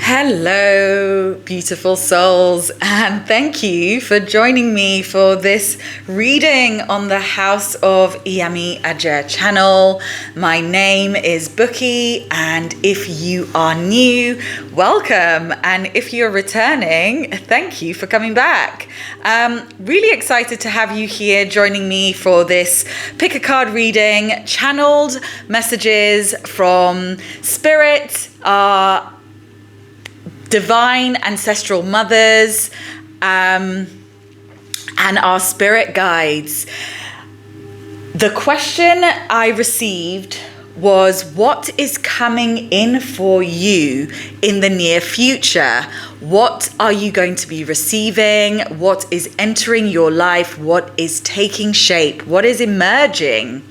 Hello, beautiful souls, and thank you for joining me for this reading on the House of Iyami Aje channel. My name is Buki, and if you are new, welcome, and if you're returning, thank you for coming back. Really excited to have you here joining me for this pick a card reading, channeled messages from Spirit, our divine ancestral mothers, and our spirit guides. The question I received was, what is coming in for you in the near future? What are you going to be receiving? What is entering your life? What is taking shape? What is emerging?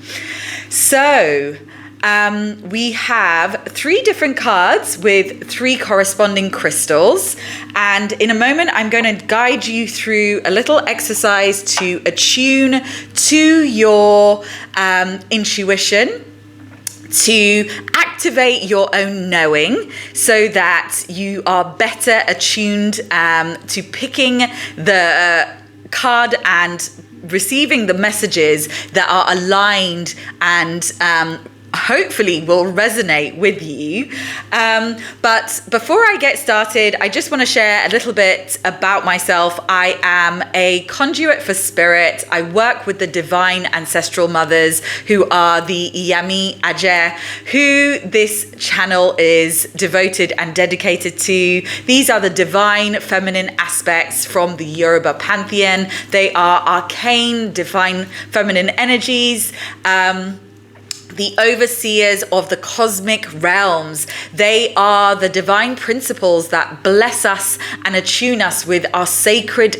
So, we have 3 different cards with 3 corresponding crystals. And in a moment, I'm going to guide you through a little exercise to attune to your intuition, to activate your own knowing so that you are better attuned to picking the card and receiving the messages that are aligned and hopefully will resonate with you. But before I get started, I just want to share a little bit about myself. I am a conduit for spirit. I work with the divine ancestral mothers who are the Iyami Aje, who this channel is devoted and dedicated to. These are the divine feminine aspects from the Yoruba pantheon. They are arcane, divine feminine energies, the overseers of the cosmic realms. They are the divine principles that bless us and attune us with our sacred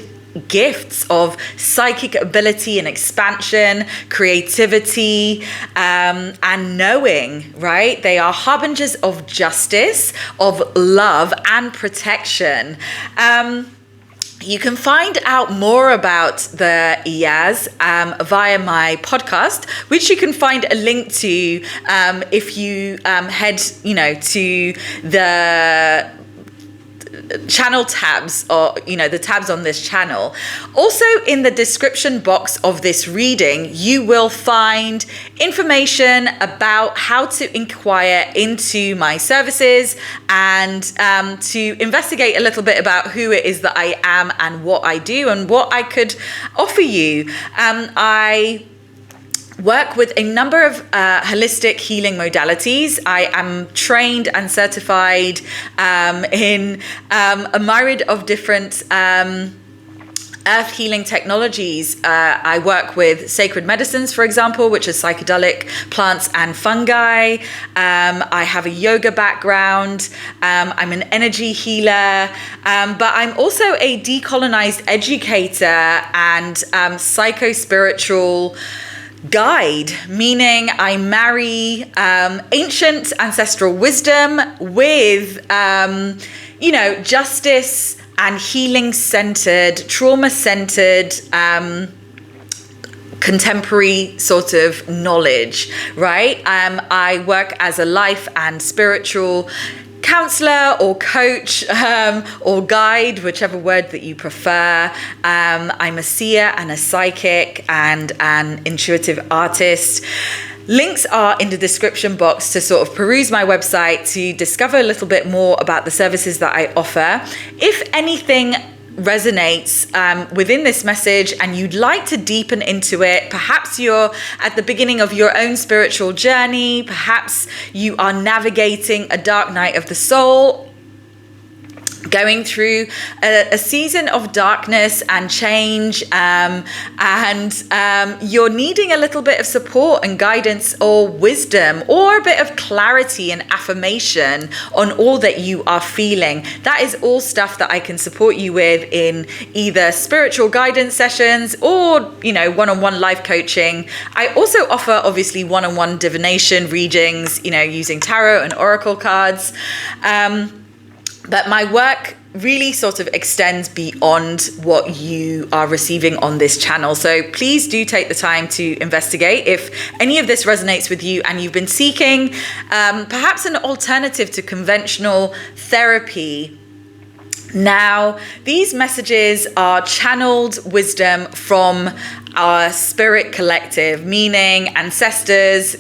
gifts of psychic ability and expansion, creativity, and knowing, right? They are harbingers of justice, of love, and protection. You can find out more about the Iyas via my podcast, which you can find a link to if you head, to the channel tabs, or the tabs on this channel. Also, in the description box of this reading, you will find information about how to inquire into my services and to investigate a little bit about who it is that I am and what I do and what I could offer you. I work with a number of holistic healing modalities. I am trained and certified in a myriad of different earth healing technologies. I work with sacred medicines, for example, which are psychedelic plants and fungi. I have a yoga background. I'm an energy healer, but I'm also a decolonized educator and psycho-spiritual guide, meaning I marry ancient ancestral wisdom with justice and healing centered, trauma centered, contemporary sort of knowledge, right? I work as a life and spiritual counselor or coach or guide, whichever word that you prefer. I'm a seer and a psychic and an intuitive artist. Links are in the description box to sort of peruse my website to discover a little bit more about the services that I offer. If anything resonates within this message and you'd like to deepen into it, perhaps you're at the beginning of your own spiritual journey, perhaps you are navigating a dark night of the soul, going through a season of darkness and change, and you're needing a little bit of support and guidance or wisdom or a bit of clarity and affirmation on all that you are feeling. That is all stuff that I can support you with in either spiritual guidance sessions or, one-on-one life coaching. I also offer obviously one-on-one divination readings, using tarot and oracle cards. But my work really sort of extends beyond what you are receiving on this channel. So please do take the time to investigate if any of this resonates with you and you've been seeking perhaps an alternative to conventional therapy. Now, these messages are channeled wisdom from our spirit collective, meaning ancestors,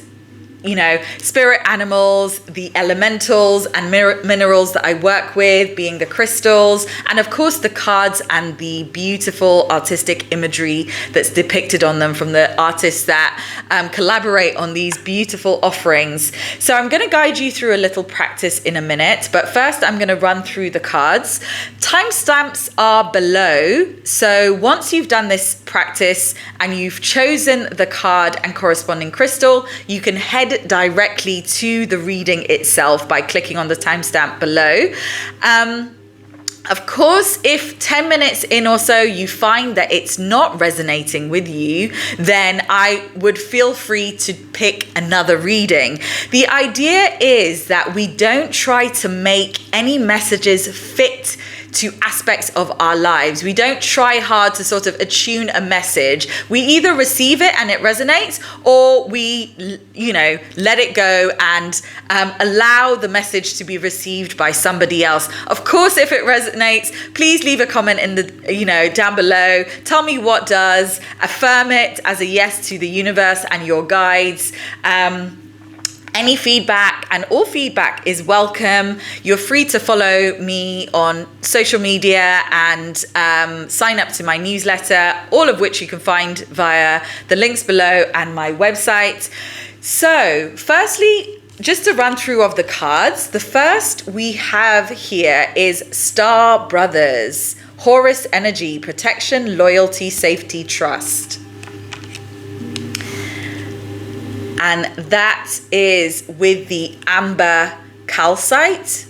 you know, spirit animals, the elementals and minerals that I work with, being the crystals, and of course the cards and the beautiful artistic imagery that's depicted on them from the artists that collaborate on these beautiful offerings. So I'm going to guide you through a little practice in a minute, but first I'm going to run through the cards. Timestamps are below, so once you've done this practice and you've chosen the card and corresponding crystal, you can head directly to the reading itself by clicking on the timestamp below. Of course, if 10 minutes in or so you find that it's not resonating with you, then I would feel free to pick another reading. The idea is that we don't try to make any messages fit to aspects of our lives. We don't try hard to sort of attune a message. We either receive it and it resonates, or we, you know, let it go and allow the message to be received by somebody else. Of course, if it resonates, please leave a comment in the, you know, down below. Tell me what does. Affirm it as a yes to the universe and your guides. Any feedback, and all feedback is welcome. You're free to follow me on social media and sign up to my newsletter, all of which you can find via the links below and my website. So firstly, just to run through of the cards, the first we have here is Star Brothers, Horus energy, protection, loyalty, safety, trust. And that is with the amber calcite.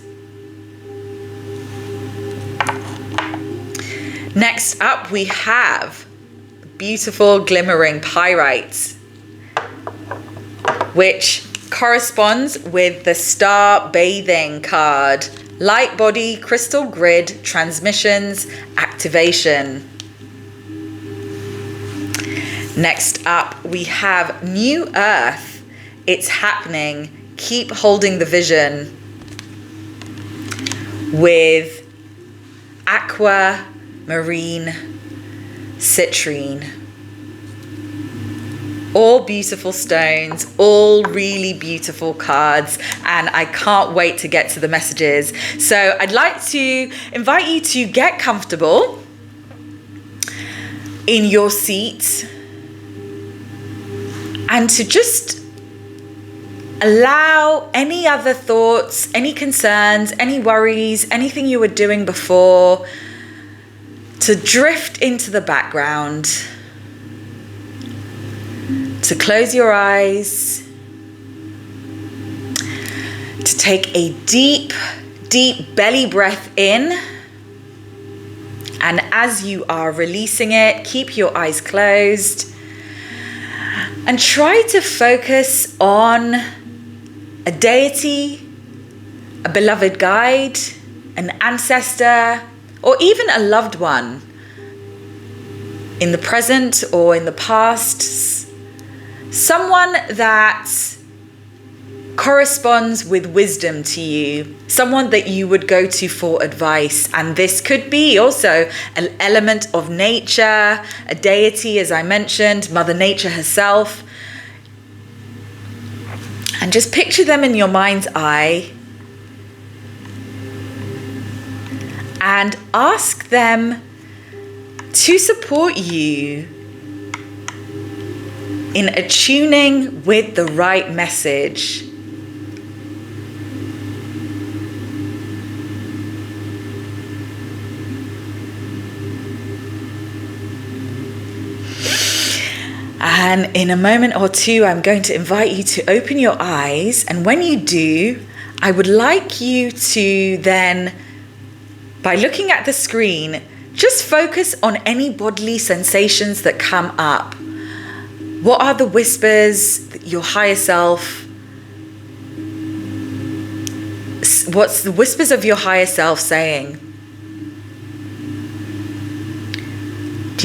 Next up, we have beautiful glimmering pyrite, which corresponds with the star bathing card. Light body, crystal grid, transmissions, activation. Next up, we have New Earth. It's happening. Keep holding the vision, with Aquamarine, Citrine. All beautiful stones, all really beautiful cards, and I can't wait to get to the messages. So I'd like to invite you to get comfortable in your seat and to just allow any other thoughts, any concerns, any worries, anything you were doing before to drift into the background, to close your eyes, to take a deep, deep belly breath in. And as you are releasing it, keep your eyes closed. And try to focus on a deity, a beloved guide, an ancestor, or even a loved one in the present or in the past. Someone that corresponds with wisdom to you, someone that you would go to for advice. And this could be also an element of nature, a deity, as I mentioned, Mother Nature herself. And just picture them in your mind's eye and ask them to support you in attuning with the right message. And in a moment or two, I'm going to invite you to open your eyes. And when you do, I would like you to then, by looking at the screen, just focus on any bodily sensations that come up. What are the whispers that your higher self, what's the whispers of your higher self saying?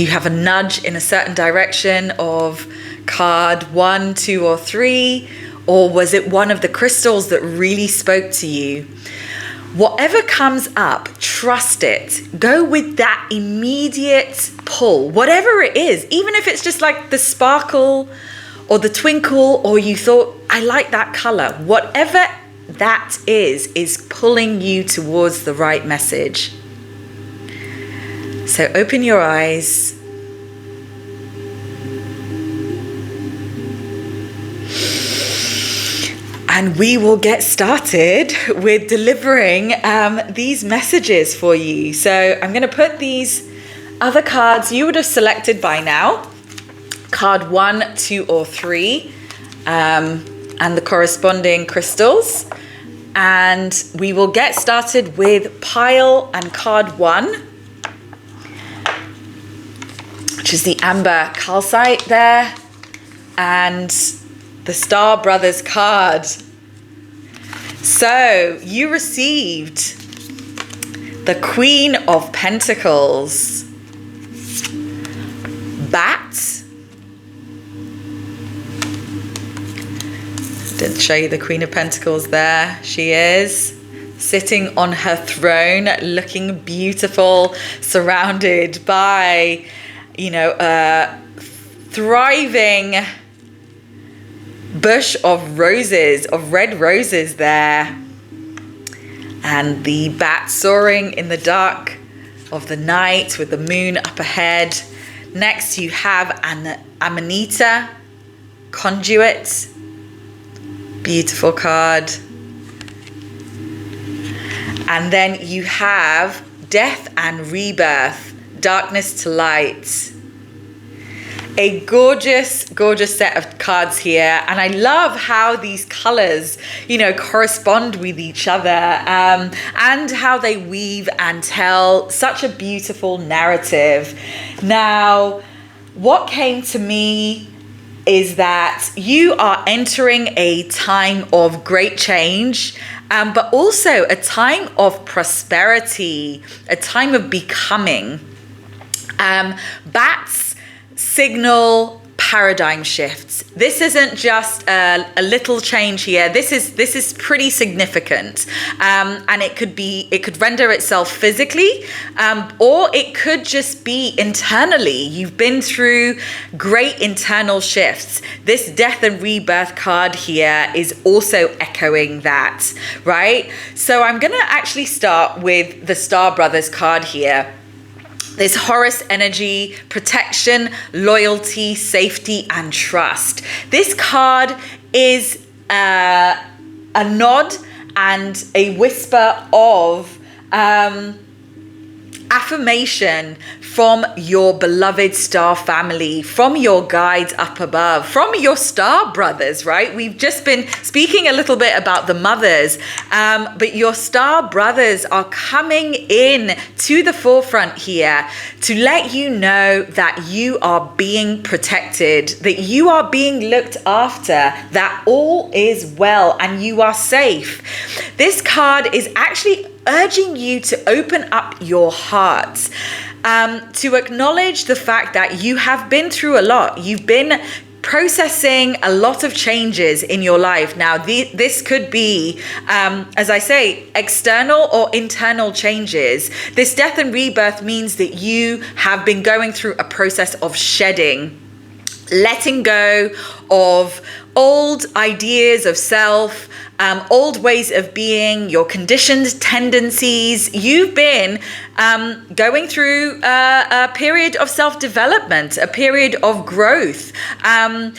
Do you have a nudge in a certain direction of card 1, 2, or 3? Or was it one of the crystals that really spoke to you? Whatever comes up, trust it. Go with that immediate pull, whatever it is, even if it's just like the sparkle or the twinkle, or you thought, I like that color. Whatever that is pulling you towards the right message. So open your eyes. And we will get started with delivering these messages for you. So I'm going to put these other cards you would have selected by now. Card 1, 2, or 3. And the corresponding crystals. And we will get started with pile and card 1. Which is the amber calcite there. And the Star Brothers card. So you received the Queen of Pentacles, Bat. Didn't show you the Queen of Pentacles there. She is sitting on her throne, looking beautiful, surrounded by, a thriving bush of roses, of red roses there. And the bat soaring in the dark of the night with the moon up ahead. Next you have an Amanita conduit. Beautiful card. And then you have death and rebirth, darkness to light. A gorgeous, gorgeous set of cards here. And I love how these colors, correspond with each other, and how they weave and tell such a beautiful narrative. Now, what came to me is that you are entering a time of great change, but also a time of prosperity, a time of becoming. Bats signal paradigm shifts. This isn't just a little change here. This is pretty significant, and it could render itself physically, or it could just be internally. You've been through great internal shifts. This death and rebirth card here is also echoing that, right? So I'm gonna actually start with the Star Brothers card here. There's Horus energy, protection, loyalty, safety, and trust. This card is a nod and a whisper of affirmation from your beloved star family, from your guides up above, from your star brothers, right? We've just been speaking a little bit about the mothers, but your star brothers are coming in to the forefront here to let you know that you are being protected, that you are being looked after, that all is well and you are safe. This card is actually urging you to open up your heart, to acknowledge the fact that you have been through a lot. You've been processing a lot of changes in your life. Now, this could be, as I say, external or internal changes. This death and rebirth means that you have been going through a process of shedding, letting go of old ideas of self, old ways of being, your conditioned tendencies. You've been going through a period of self-development, a period of growth, and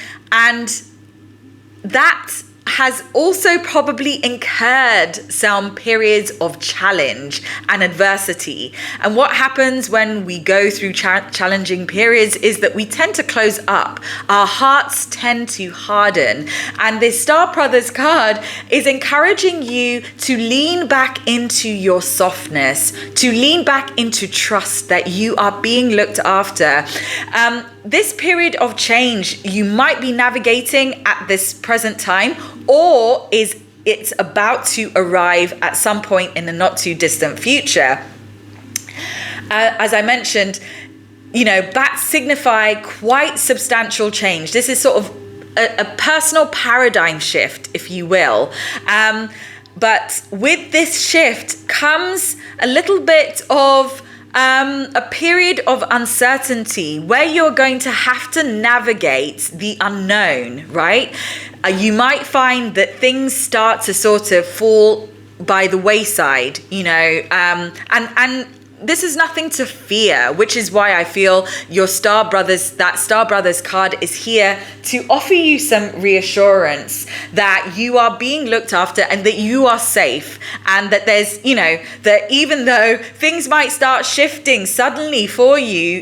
that has also probably incurred some periods of challenge and adversity. And what happens when we go through challenging periods is that we tend to close up. Our hearts tend to harden. And this Star Brothers card is encouraging you to lean back into your softness, to lean back into trust that you are being looked after. This period of change you might be navigating at this present time, or it's about to arrive at some point in the not too distant future. As I mentioned, that signify quite substantial change. This is sort of a personal paradigm shift, if you will. But with this shift comes a little bit of a period of uncertainty where you're going to have to navigate the unknown, right? You might find that things start to sort of fall by the wayside, and this is nothing to fear, which is why I feel that Star Brothers card is here to offer you some reassurance that you are being looked after and that you are safe, and that there's, that even though things might start shifting suddenly for you,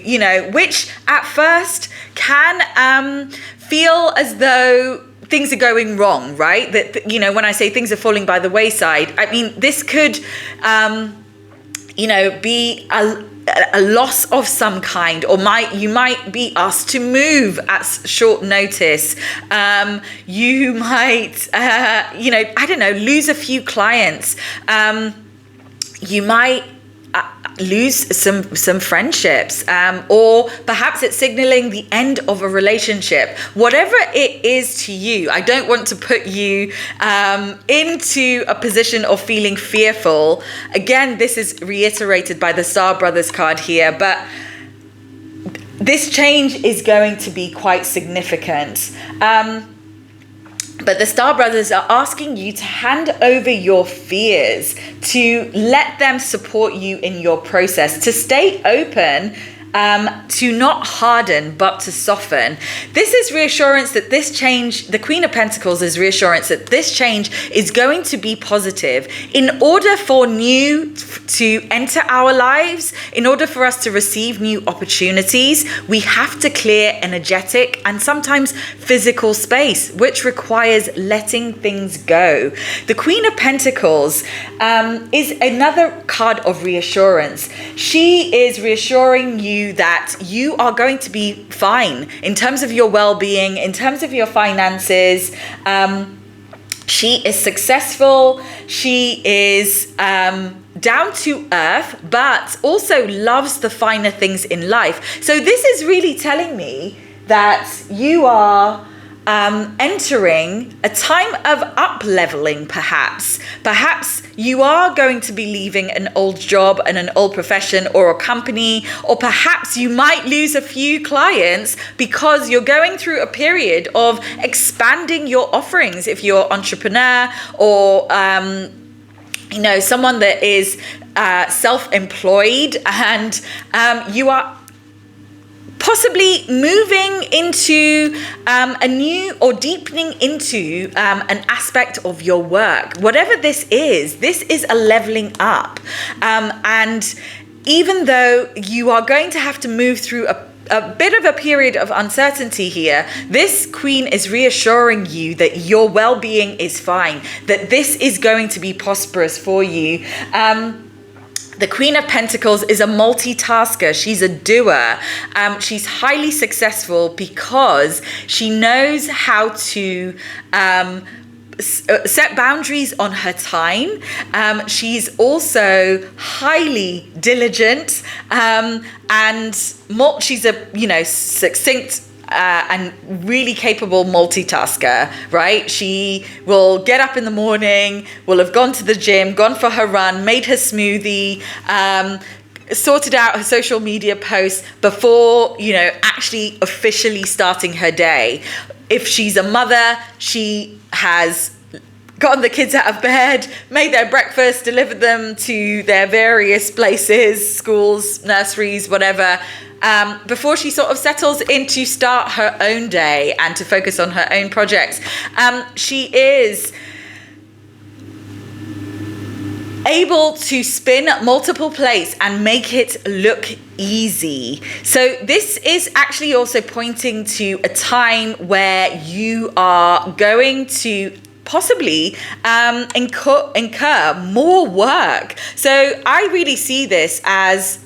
which at first can feel as though things are going wrong, right? That, when I say things are falling by the wayside, I mean, this could, be a loss of some kind, or you might be asked to move at short notice. You might, lose a few clients. You might lose some friendships, or perhaps it's signaling the end of a relationship. Whatever it is to you, I don't want to put you into a position of feeling fearful. Again, this is reiterated by the Star Brothers card here, but this change is going to be quite significant. But the Star Brothers are asking you to hand over your fears, to let them support you in your process, to stay open, to not harden, but to soften. This is reassurance that this change, the Queen of Pentacles is reassurance that this change is going to be positive. In order for new to enter our lives, in order for us to receive new opportunities, we have to clear energetic and sometimes physical space, which requires letting things go. The Queen of Pentacles is another card of reassurance. She is reassuring you that you are going to be fine in terms of your well-being, in terms of your finances. She is successful. She is down to earth, but also loves the finer things in life. So this is really telling me that you are entering a time of up-leveling, perhaps. Perhaps you are going to be leaving an old job and an old profession or a company, or perhaps you might lose a few clients because you're going through a period of expanding your offerings if you're an entrepreneur or someone that is self-employed, and you are possibly moving into a new or deepening into an aspect of your work. Whatever this is a leveling up. And even though you are going to have to move through a bit of a period of uncertainty here, this Queen is reassuring you that your well-being is fine, that this is going to be prosperous for you. The Queen of Pentacles is a multitasker. She's a doer. She's highly successful because she knows how to set boundaries on her time. She's also highly diligent, and she's a succinct and really capable multitasker, right? She will get up in the morning, will have gone to the gym, gone for her run, made her smoothie, sorted out her social media posts before, actually officially starting her day. If she's a mother, she has gotten the kids out of bed, made their breakfast, delivered them to their various places, schools, nurseries, whatever, before she sort of settles in to start her own day and to focus on her own projects. She is able to spin multiple plates and make it look easy. So this is actually also pointing to a time where you are going to possibly incur more work. So I really see this as,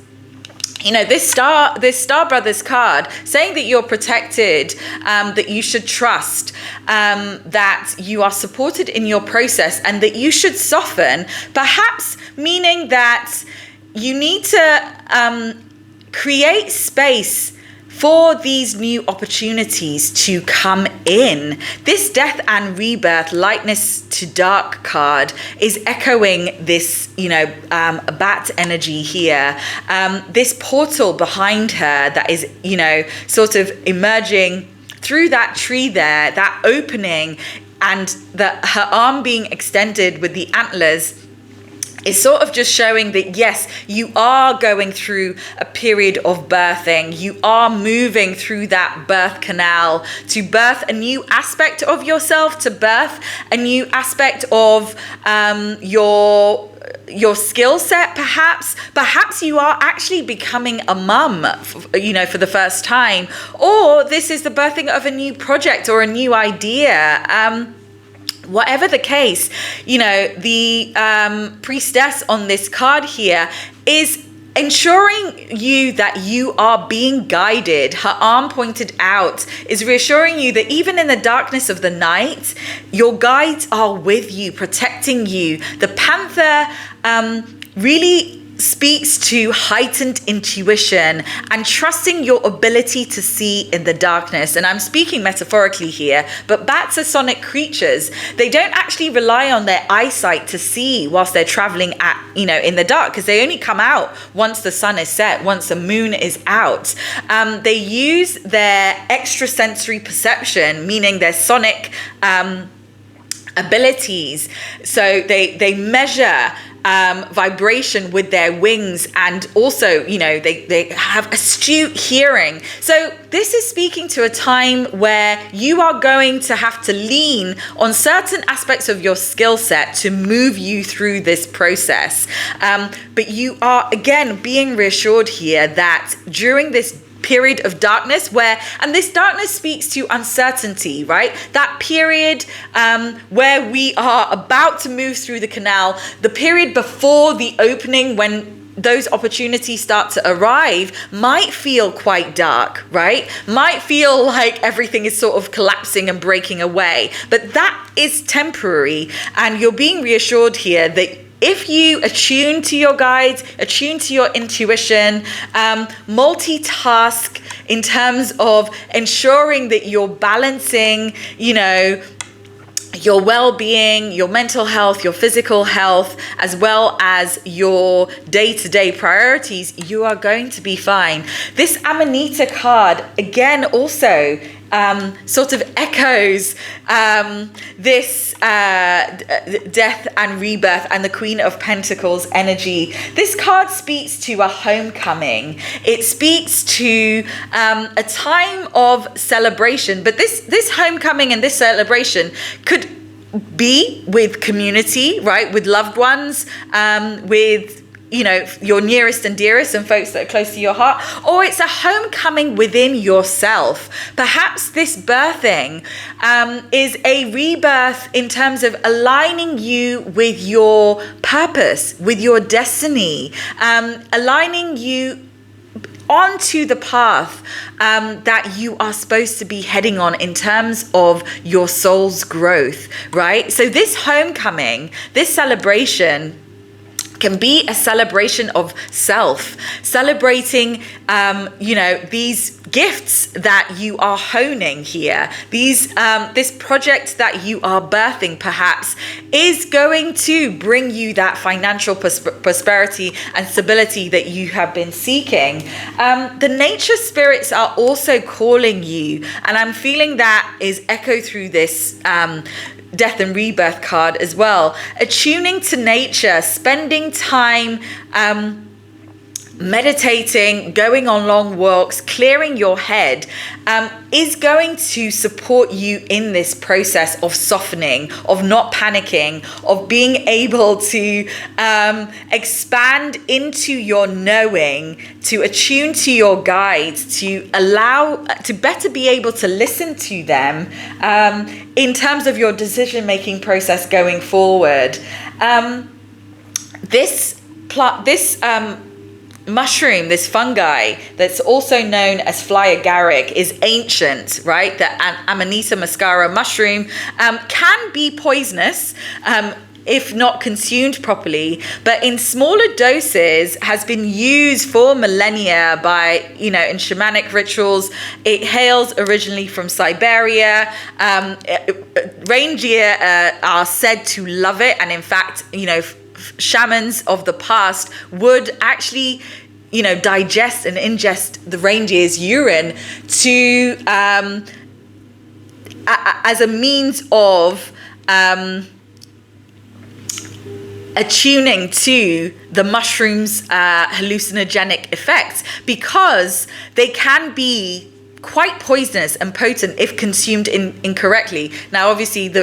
this Star Brothers card saying that you're protected, that you should trust, that you are supported in your process, and that you should soften, perhaps meaning that you need to create space for these new opportunities to come in. This death and rebirth, lightness to dark card is echoing this, bat energy here. This portal behind her that is, sort of emerging through that tree there, that opening, and her arm being extended with the antlers is sort of just showing that, yes, you are going through a period of birthing. You are moving through that birth canal to birth a new aspect of yourself, to birth a new aspect of your skill set, perhaps you are actually becoming a mum, for the first time, or this is the birthing of a new project or a new idea. Whatever the case, the priestess on this card here is ensuring you that you are being guided. Her arm pointed out is reassuring you that even in the darkness of the night, your guides are with you, protecting you. The panther really speaks to heightened intuition and trusting your ability to see in the darkness. And I'm speaking metaphorically here, but bats are sonic creatures. They don't actually rely on their eyesight to see whilst they're traveling in the dark, because they only come out once the sun is set, once the moon is out. They use their extrasensory perception, meaning their sonic abilities. So they measure vibration with their wings, and also they have astute hearing. So this is speaking to a time where you are going to have to lean on certain aspects of your skill set to move you through this process, but you are again being reassured here that during this period of darkness and this darkness speaks to uncertainty, right? That period where we are about to move through the canal, the period before the opening when those opportunities start to arrive might feel quite dark, right? Might feel like everything is sort of collapsing and breaking away, but that is temporary. And you're being reassured here that if you attune to your guides, attune to your intuition, multitask in terms of ensuring that you're balancing, your well-being, your mental health, your physical health, as well as your day-to-day priorities, you are going to be fine. This Amanita card, again, also sort of echoes this death and rebirth and the Queen of Pentacles energy. This card speaks to a homecoming. It speaks to a time of celebration, but this homecoming and this celebration could be with community, right? With loved ones, with your nearest and dearest and folks that are close to your heart, or it's a homecoming within yourself. Perhaps this birthing is a rebirth in terms of aligning you with your purpose, with your destiny, aligning you onto the path that you are supposed to be heading on in terms of your soul's growth, right? So this homecoming, this celebration can be a celebration of self, celebrating, these gifts that you are honing here. This project that you are birthing perhaps is going to bring you that financial prosperity and stability that you have been seeking. The nature spirits are also calling you, and I'm feeling that is echoed through this death and rebirth card as well. Attuning to nature, spending time meditating, going on long walks, clearing your head is going to support you in this process of softening, of not panicking, of being able to expand into your knowing, to attune to your guides, to better be able to listen to them in terms of your decision-making process going forward. This mushroom, this fungi that's also known as fly agaric, is ancient, right? The Amanita muscara mushroom can be poisonous. if not consumed properly, but in smaller doses has been used for millennia by, in shamanic rituals. It hails originally from Siberia. Reindeer are said to love it. And in fact, shamans of the past would actually digest and ingest the reindeer's urine to as a means of attuning to the mushrooms' hallucinogenic effects, because they can be quite poisonous and potent if consumed incorrectly. Now, obviously,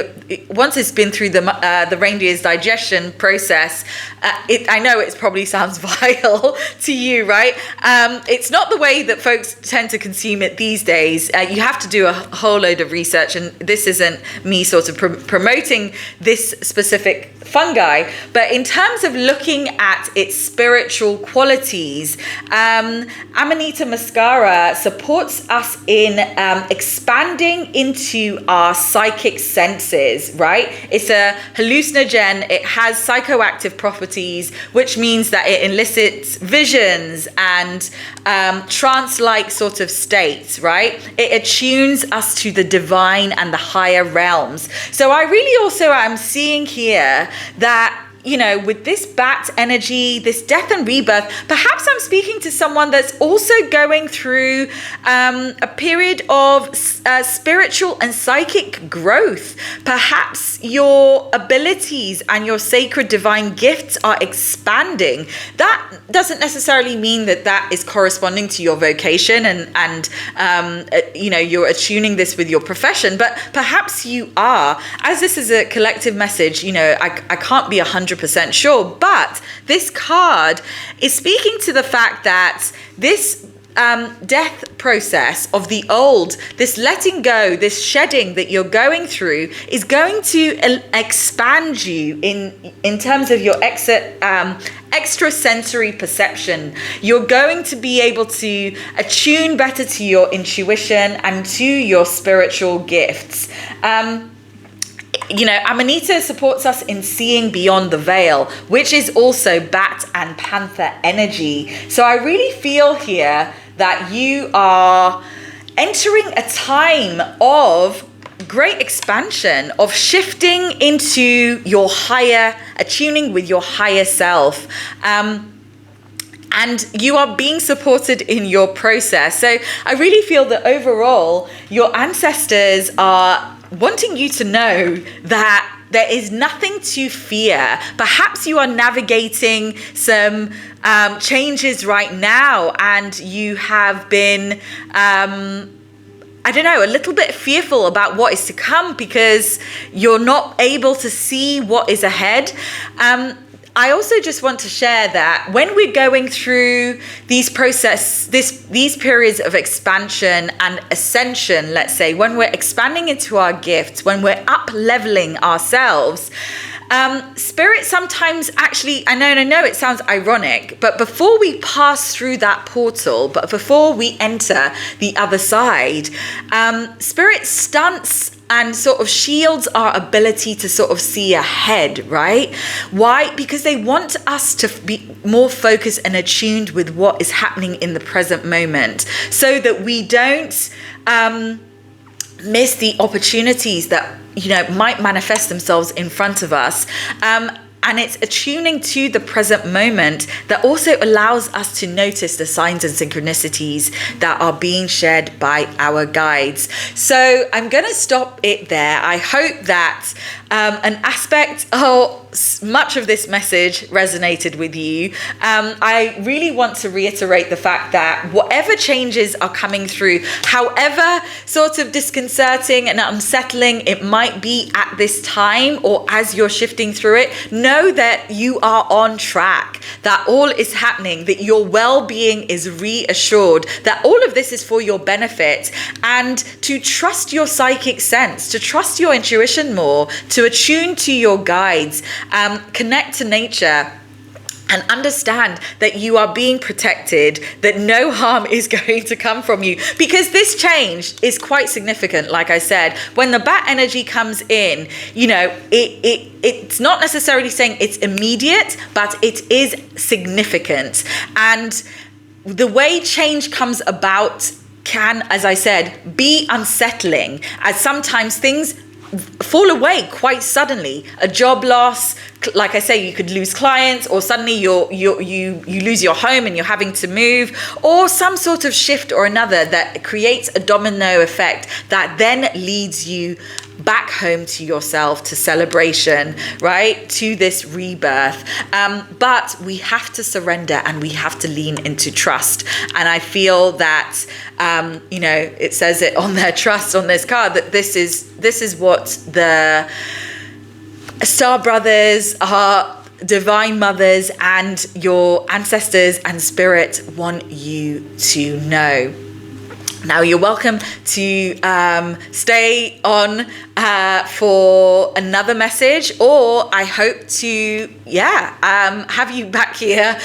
once it's been through the reindeer's digestion process, I know it probably sounds vile to you, right? It's not the way that folks tend to consume it these days. You have to do a whole load of research, and this isn't me sort of promoting this specific fungi, but in terms of looking at its spiritual qualities, Amanita muscaria supports us in expanding into our psychic senses, right? It's a hallucinogen. It has psychoactive properties, which means that it elicits visions and trance-like sort of states, right? It attunes us to the divine and the higher realms. So I really also am seeing here that with this bat energy, this death and rebirth, perhaps I'm speaking to someone that's also going through a period of spiritual and psychic growth. Perhaps your abilities and your sacred divine gifts are expanding. That doesn't necessarily mean that is corresponding to your vocation and you're attuning this with your profession, but perhaps you are. As this is a collective message, I can't be 100% sure, but this card is speaking to the fact that this death process of the old, this letting go, this shedding that you're going through is going to expand you in terms of your extrasensory perception. You're going to be able to attune better to your intuition and to your spiritual gifts. Amanita supports us in seeing beyond the veil, which is also bat and panther energy. So I really feel here that you are entering a time of great expansion, of shifting into your higher, attuning with your higher self. And you are being supported in your process. So I really feel that overall, your ancestors are wanting you to know that there is nothing to fear. Perhaps you are navigating some changes right now, and you have been, a little bit fearful about what is to come because you're not able to see what is ahead. I also just want to share that when we're going through these periods of expansion and ascension, let's say, when we're expanding into our gifts, when we're up leveling ourselves, spirit sometimes actually, I know it sounds ironic, but before we pass through that portal, but before we enter the other side, spirit stunts and sort of shields our ability to sort of see ahead, right? Why? Because they want us to be more focused and attuned with what is happening in the present moment, so that we don't miss the opportunities that might manifest themselves in front of us. And it's attuning to the present moment that also allows us to notice the signs and synchronicities that are being shared by our guides. So I'm going to stop it there. I hope that an aspect of much of this message resonated with you. I really want to reiterate the fact that whatever changes are coming through, however sort of disconcerting and unsettling it might be at this time or as you're shifting through it, know that you are on track, that all is happening, that your well-being is reassured, that all of this is for your benefit, and to trust your psychic sense, to trust your intuition more, to attune to your guides, connect to nature, and understand that you are being protected, that no harm is going to come from you, because this change is quite significant. Like I said, when the bat energy comes in, you know, it's not necessarily saying it's immediate, but it is significant. And the way change comes about can, as I said, be unsettling, as sometimes things fall away quite suddenly. A job loss, like I say, you could lose clients, or suddenly you lose your home and you're having to move, or some sort of shift or another that creates a domino effect that then leads you back home to yourself, to celebration, right? To this rebirth. But we have to surrender and we have to lean into trust. And I feel that, you know, it says it on their trust on this card, that this is what the Star Brothers, are divine mothers, and your ancestors and spirit want you to know. Now, you're welcome to stay on for another message, or I hope to, have you back here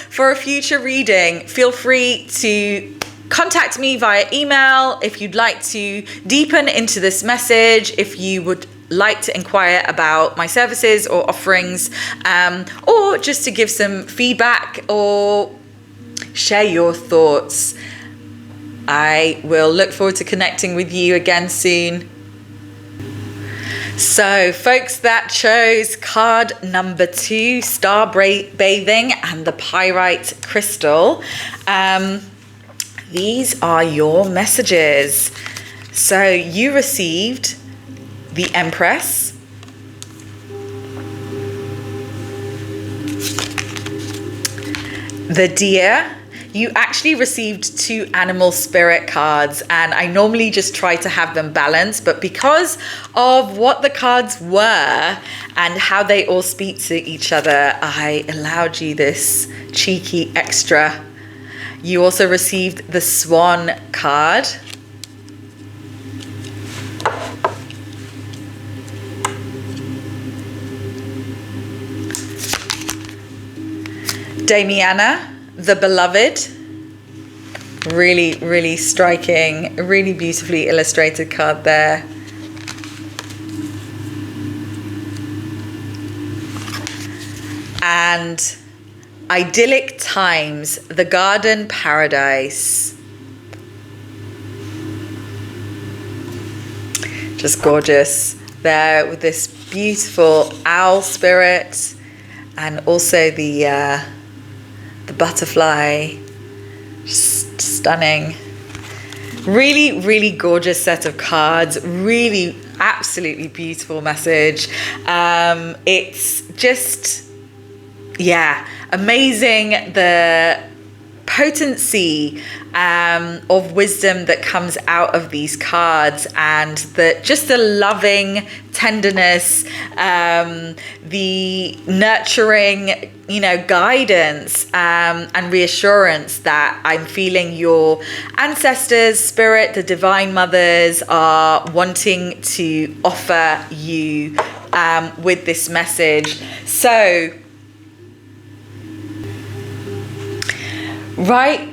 for a future reading. Feel free to contact me via email if you'd like to deepen into this message, if you would like to inquire about my services or offerings, or just to give some feedback or share your thoughts. I will look forward to connecting with you again soon. So, folks that chose card number 2, Star Bathing and the Pyrite Crystal, these are your messages. So, you received the Empress, the Deer. You actually received 2 animal spirit cards, and I normally just try to have them balanced, but because of what the cards were and how they all speak to each other, I allowed you this cheeky extra. You also received the Swan card. Damiana, the Beloved. Really, really striking, really beautifully illustrated card there. And Idyllic Times, the Garden Paradise. Just gorgeous there with this beautiful owl spirit, and also the butterfly. Just stunning. Really, really gorgeous set of cards. Really, absolutely beautiful message. It's just, amazing, the potency of wisdom that comes out of these cards, and the loving tenderness, the nurturing, guidance and reassurance that I'm feeling your ancestors, spirit, the divine mothers are wanting to offer you with this message. So, right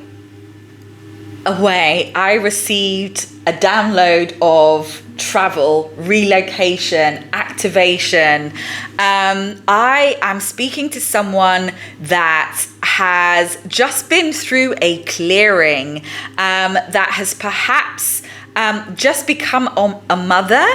away, I received a download of travel, relocation, activation. I am speaking to someone that has just been through a clearing, that has perhaps just become a mother,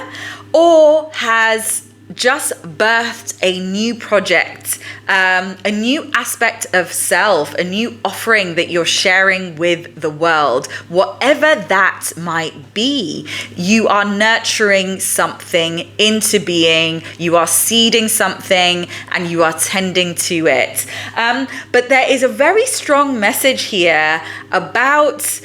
or has just birthed a new project, a new aspect of self, a new offering that you're sharing with the world. Whatever that might be, you are nurturing something into being, you are seeding something, and you are tending to it. But there is a very strong message here about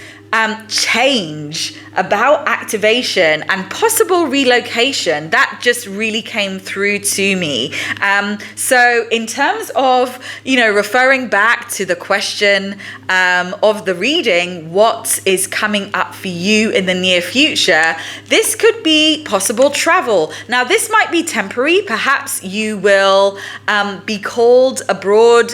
change, about activation and possible relocation. That just really came through to me. So in terms of, referring back to the question of the reading, what is coming up for you in the near future, this could be possible travel. Now, this might be temporary. Perhaps you will be called abroad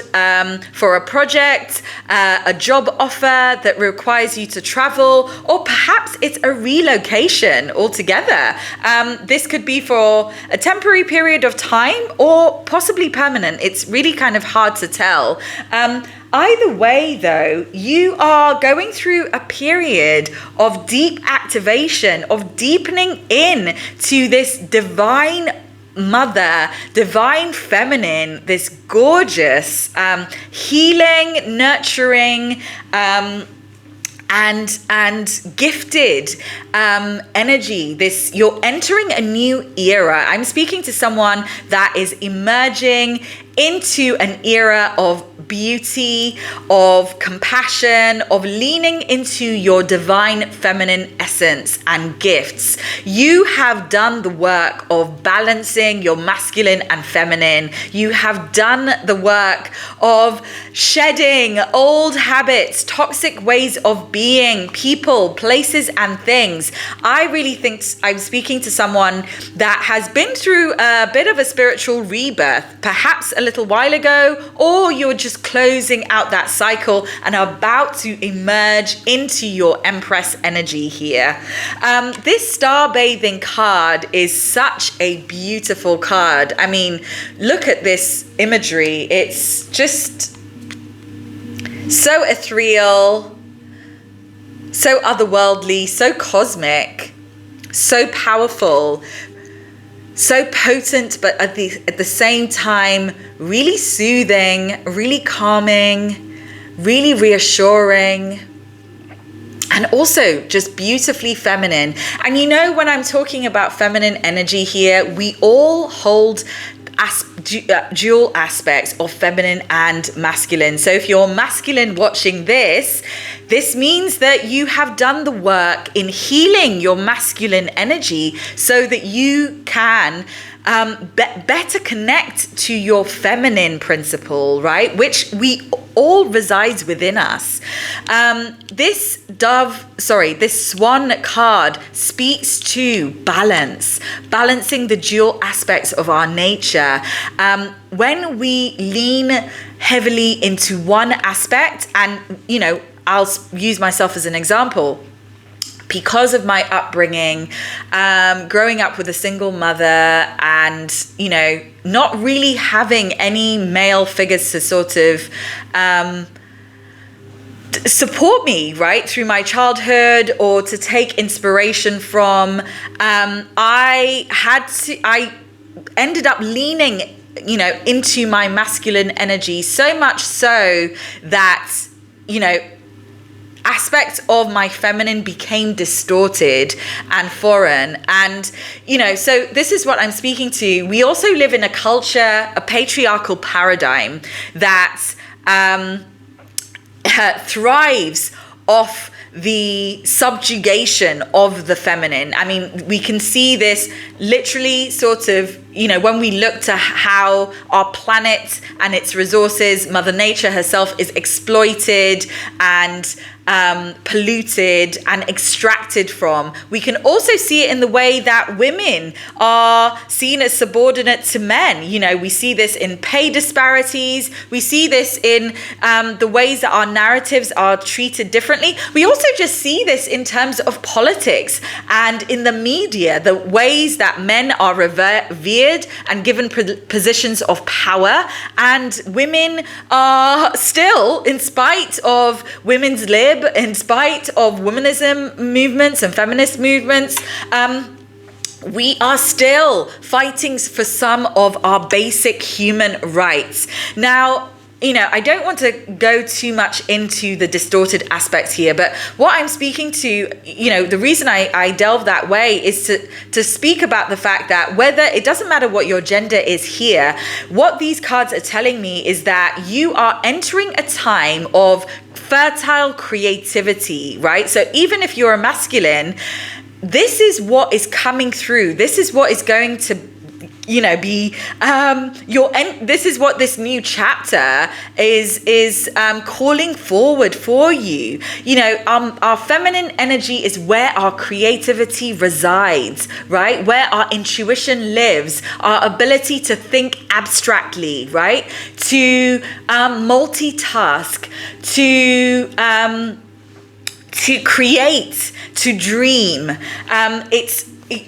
for a project, a job offer that requires you to travel, or perhaps it's a relocation altogether. This could be for a temporary period of time or possibly permanent. It's really kind of hard to tell. Either way, though, you are going through a period of deep activation, of deepening in to this divine mother, divine feminine, this gorgeous, healing, nurturing, and gifted energy. You're entering a new era. I'm speaking to someone that is emerging into an era of beauty, of compassion, of leaning into your divine feminine essence and gifts. You have done the work of balancing your masculine and feminine. You have done the work of shedding old habits, toxic ways of being, people, places, and things. I really think I'm speaking to someone that has been through a bit of a spiritual rebirth, perhaps a little while ago, or you're just closing out that cycle and are about to emerge into your Empress energy here. This star bathing card is such a beautiful card. I mean, look at this imagery. It's just so ethereal, so otherworldly, so cosmic, so powerful, so potent, but at the same time, really soothing, really calming, really reassuring, and also just beautifully feminine. And when I'm talking about feminine energy here, we all hold dual aspects of feminine and masculine. So if you're masculine watching this means that you have done the work in healing your masculine energy so that you can better connect to your feminine principle, right? Which we all resides within us. This swan card speaks to balancing the dual aspects of our nature. When we lean heavily into one aspect, and I'll use myself as an example. Because of my upbringing, growing up with a single mother and, not really having any male figures to sort of support me, right, through my childhood or to take inspiration from, I ended up leaning, into my masculine energy, so much so that, aspects of my feminine became distorted and foreign. And, so this is what I'm speaking to. We also live in a culture, a patriarchal paradigm that thrives off the subjugation of the feminine. I mean, we can see this literally sort of, when we look to how our planet and its resources, Mother Nature herself, is exploited and polluted and extracted from. We can also see it in the way that women are seen as subordinate to men. We see this in pay disparities. We see this in the ways that our narratives are treated differently. We also just see this in terms of politics and in the media, the ways that men are revered and given positions of power, and women are still, in spite of women's lib, in spite of womanism movements and feminist movements, we are still fighting for some of our basic human rights. Now, I don't want to go too much into the distorted aspects here, but what I'm speaking to, the reason I delve that way is to speak about the fact that whether it doesn't matter what your gender is here, what these cards are telling me is that you are entering a time of fertile creativity, right? So even if you're a masculine, this is what is coming through. This is what is going to be this is what this new chapter is calling forward for you. Our feminine energy is where our creativity resides, right? Where our intuition lives, our ability to think abstractly, right? To multitask, to create, to dream.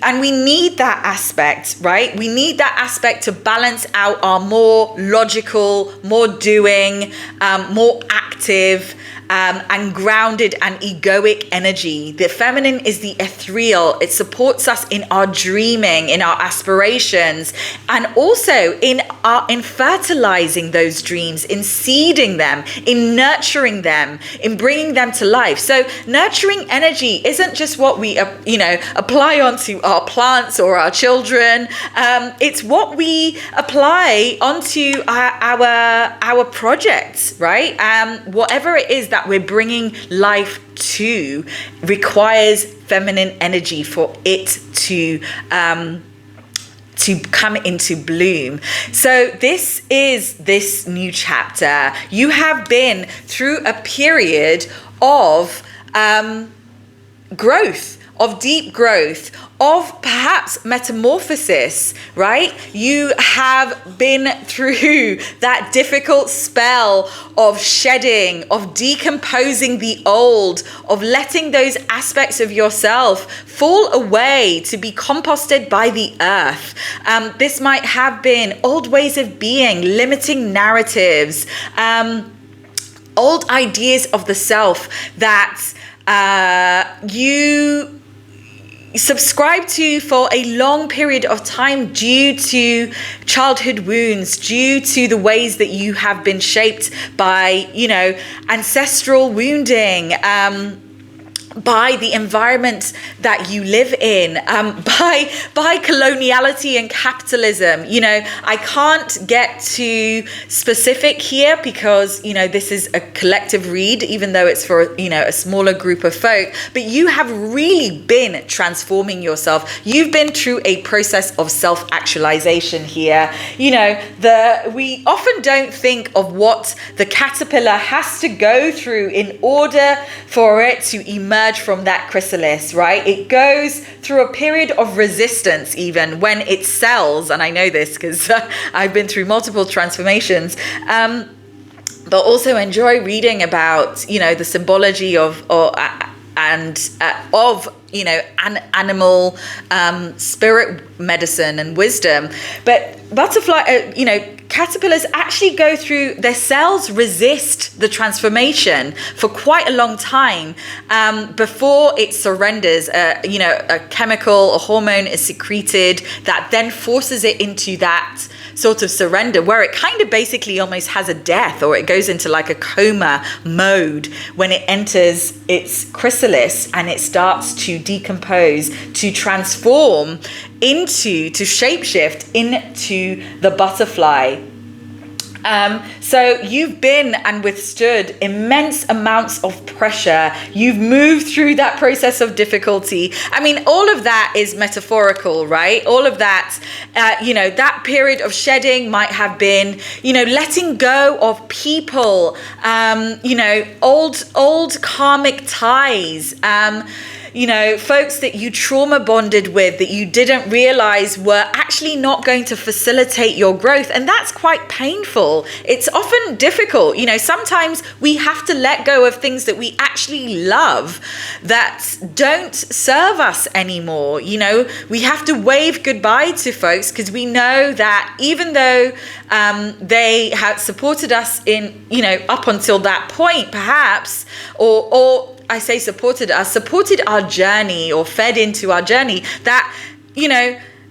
And we need that aspect, right? We need that aspect to balance out our more logical, more doing, more active, and grounded and egoic energy. The feminine is the ethereal. It supports us in our dreaming, in our aspirations, and also in fertilizing those dreams, in seeding them, in nurturing them, in bringing them to life. So nurturing energy isn't just what we, apply onto our plants or our children. It's what we apply onto our projects, right? Whatever it is that we're bringing life to requires feminine energy for it to come into bloom. So this is this new chapter. You have been through a period of growth, of deep growth, of perhaps metamorphosis, right? You have been through that difficult spell of shedding, of decomposing the old, of letting those aspects of yourself fall away to be composted by the earth. This might have been old ways of being, limiting narratives, old ideas of the self that you subscribe to for a long period of time due to childhood wounds, due to the ways that you have been shaped by, ancestral wounding, by the environment that you live in, by coloniality and capitalism. I can't get too specific here because, this is a collective read, even though it's for, a smaller group of folk, but you have really been transforming yourself. You've been through a process of self-actualization here. We often don't think of what the caterpillar has to go through in order for it to emerge from that chrysalis, right? It goes through a period of resistance even when it cells, and I know this because I've been through multiple transformations, but also enjoy reading about, the symbology of animal spirit medicine and wisdom. But butterfly, caterpillars actually go through, their cells resist the transformation for quite a long time before it surrenders. A chemical, a hormone is secreted that then forces it into that sort of surrender, where it kind of basically almost has a death, or it goes into like a coma mode when it enters its chrysalis and it starts to decompose, to transform to shapeshift into the butterfly. So you've been and withstood immense amounts of pressure. You've moved through that process of difficulty. I mean, all of that is metaphorical, right? All of that, that period of shedding might have been, letting go of people, old karmic ties, folks that you trauma bonded with that you didn't realize were actually not going to facilitate your growth. And that's quite painful. It's often difficult. Sometimes we have to let go of things that we actually love that don't serve us anymore. We have to wave goodbye to folks because we know that even though they had supported us in, up until that point, perhaps, or I say supported our journey or fed into our journey, that,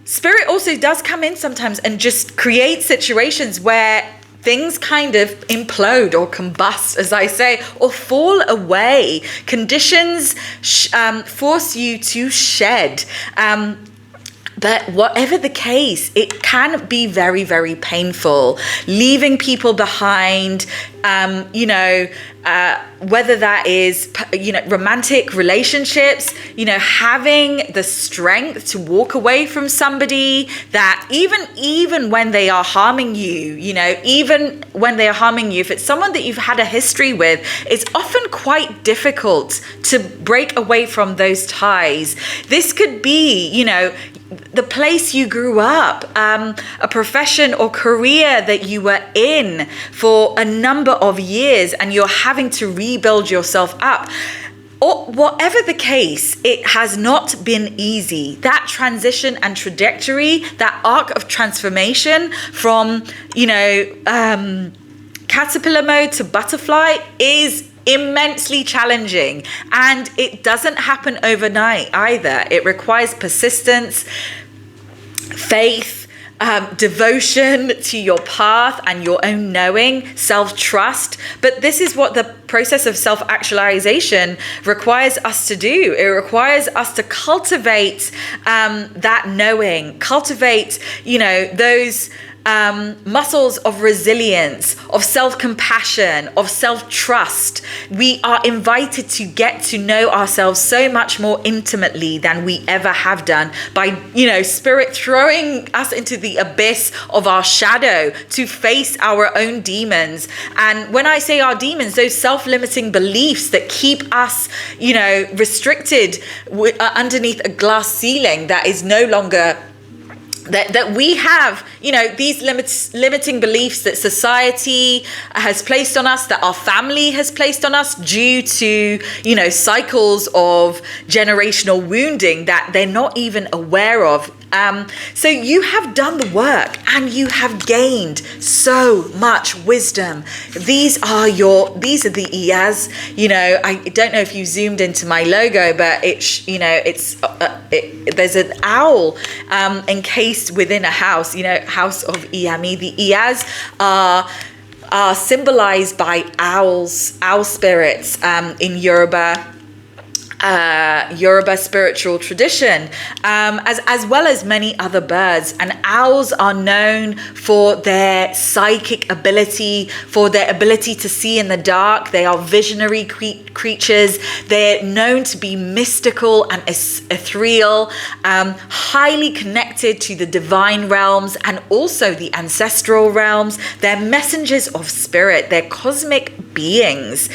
spirit also does come in sometimes and just create situations where things kind of implode or combust, as I say, or fall away. Conditions force you to shed. But whatever the case, it can be very, very painful. Leaving people behind, whether that is, romantic relationships, having the strength to walk away from somebody that even when they are harming you, if it's someone that you've had a history with, it's often quite difficult to break away from those ties. This could be, the place you grew up, a profession or career that you were in for a number of years, and you're having to rebuild yourself up. Or whatever the case, it has not been easy. That transition and trajectory, that arc of transformation from, caterpillar mode to butterfly is immensely challenging, and it doesn't happen overnight either. It requires persistence, faith, devotion to your path and your own knowing, self-trust. But this is what the process of self-actualization requires us to do. It requires us to cultivate that knowing, cultivate, those muscles of resilience, of self-compassion, of self-trust. We are invited to get to know ourselves so much more intimately than we ever have done by, Spirit throwing us into the abyss of our shadow to face our own demons. And when I say our demons, those self-limiting beliefs that keep us, restricted underneath a glass ceiling that is no longer that we have, these limiting beliefs that society has placed on us, that our family has placed on us due to, cycles of generational wounding that they're not even aware of. So you have done the work and you have gained so much wisdom. These are the Iyaz. I don't know if you zoomed into my logo, but there's an owl encased within a house, house of Iyami. The Iyaz are symbolized by owls, owl spirits in Yoruba spiritual tradition, as well as many other birds. And owls are known for their psychic ability, for their ability to see in the dark. They are visionary creatures. They're known to be mystical and ethereal, highly connected to the divine realms and also the ancestral realms. They're messengers of spirit. They're cosmic beings.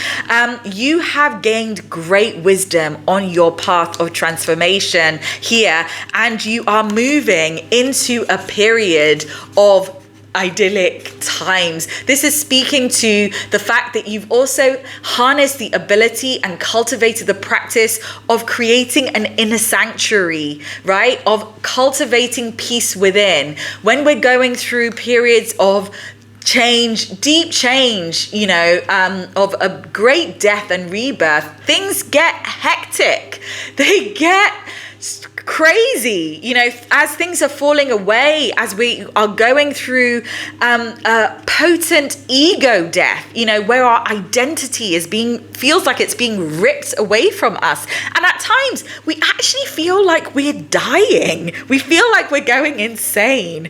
You have gained great wisdom on your path of transformation here, and you are moving into a period of idyllic times. This is speaking to the fact that you've also harnessed the ability and cultivated the practice of creating an inner sanctuary, right? Of cultivating peace within. When we're going through periods of change, deep change, of a great death and rebirth, things get hectic. They get crazy, as things are falling away, as we are going through a potent ego death, where our identity feels like it's being ripped away from us. And at times we actually feel like we're dying. We feel like we're going insane.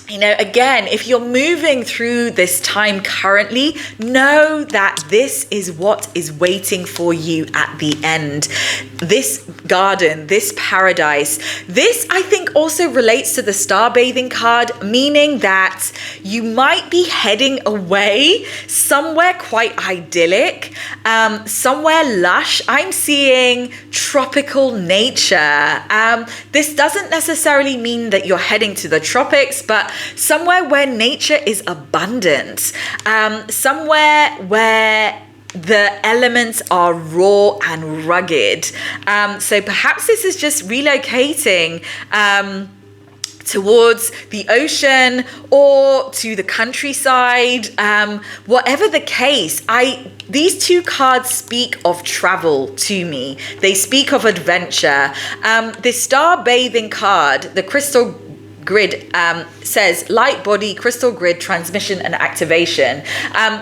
Again, if you're moving through this time currently, know that this is what is waiting for you at the end. This garden, this paradise, this I think also relates to the star bathing card, meaning that you might be heading away somewhere quite idyllic, somewhere lush. I'm seeing tropical nature. This doesn't necessarily mean that you're heading to the tropics, but somewhere where nature is abundant, somewhere where the elements are raw and rugged. So perhaps this is just relocating towards the ocean or to the countryside. Whatever the case, these two cards speak of travel to me. They speak of adventure. The star bathing card, the crystal grid, says light body, crystal grid, transmission and activation.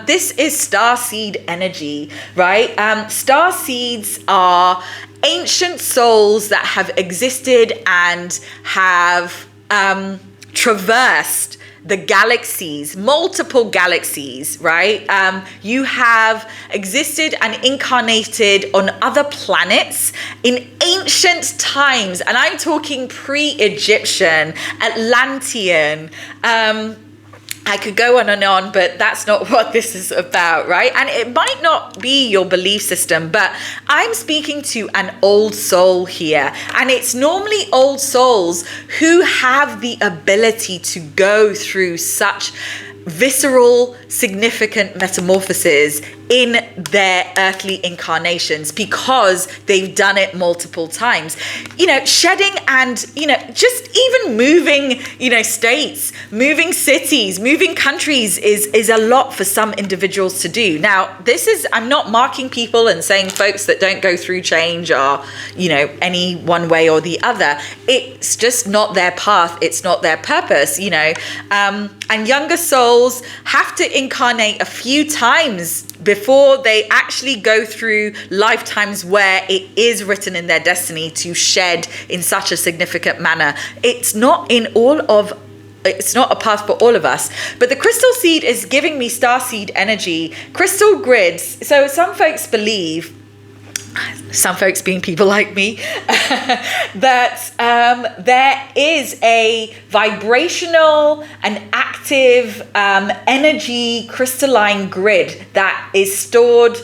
This is star seed energy, right? Star seeds are ancient souls that have existed and have traversed the galaxies, multiple galaxies, right? You have existed and incarnated on other planets in ancient times, and I'm talking pre-Egyptian, Atlantean. I could go on, but that's not what this is about, right? And it might not be your belief system, but I'm speaking to an old soul here. And it's normally old souls who have the ability to go through such visceral, significant metamorphoses in their earthly incarnations because they've done it multiple times. Shedding and, just even moving, states, moving cities, moving countries is a lot for some individuals to do. Now, I'm not marking people and saying folks that don't go through change are, any one way or the other. It's just not their path. It's not their purpose, and younger souls have to incarnate a few times before they actually go through lifetimes where it is written in their destiny to shed in such a significant manner. It's not a path for all of us. But the crystal seed is giving me starseed energy, crystal grids. So some folks believe, some folks being people like me, that there is a vibrational and active energy crystalline grid that is stored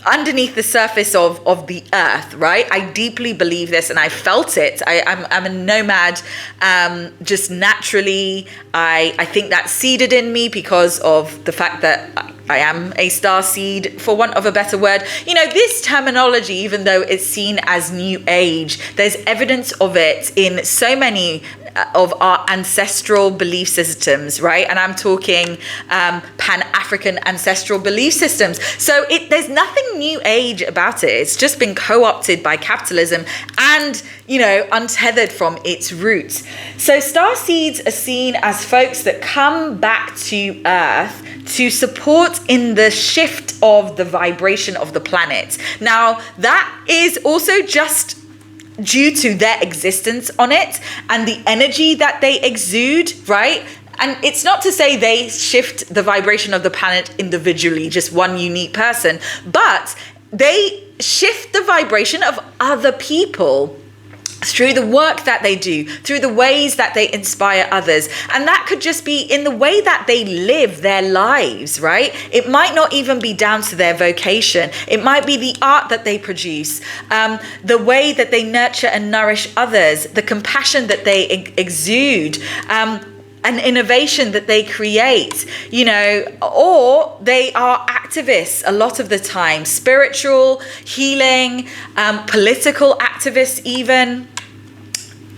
underneath the surface of the earth, right? I deeply believe this, and I felt it. I'm a nomad, just naturally. I think that's seeded in me because of the fact that I am a star seed, for want of a better word. This terminology, even though it's seen as new age, there's evidence of it in so many of our ancestral belief systems, right? And I'm talking Pan-African ancestral belief systems. So there's nothing new age about it. It's just been co-opted by capitalism and, untethered from its roots. So star seeds are seen as folks that come back to Earth to support in the shift of the vibration of the planet. Now, that is also just due to their existence on it and the energy that they exude, right? And it's not to say they shift the vibration of the planet individually, just one unique person, but they shift the vibration of other people through the work that they do, through the ways that they inspire others. And that could just be in the way that they live their lives, right? It might not even be down to their vocation. It might be the art that they produce, the way that they nurture and nourish others, the compassion that they exude, an innovation that they create, or they are activists a lot of the time, spiritual, healing, political activists even.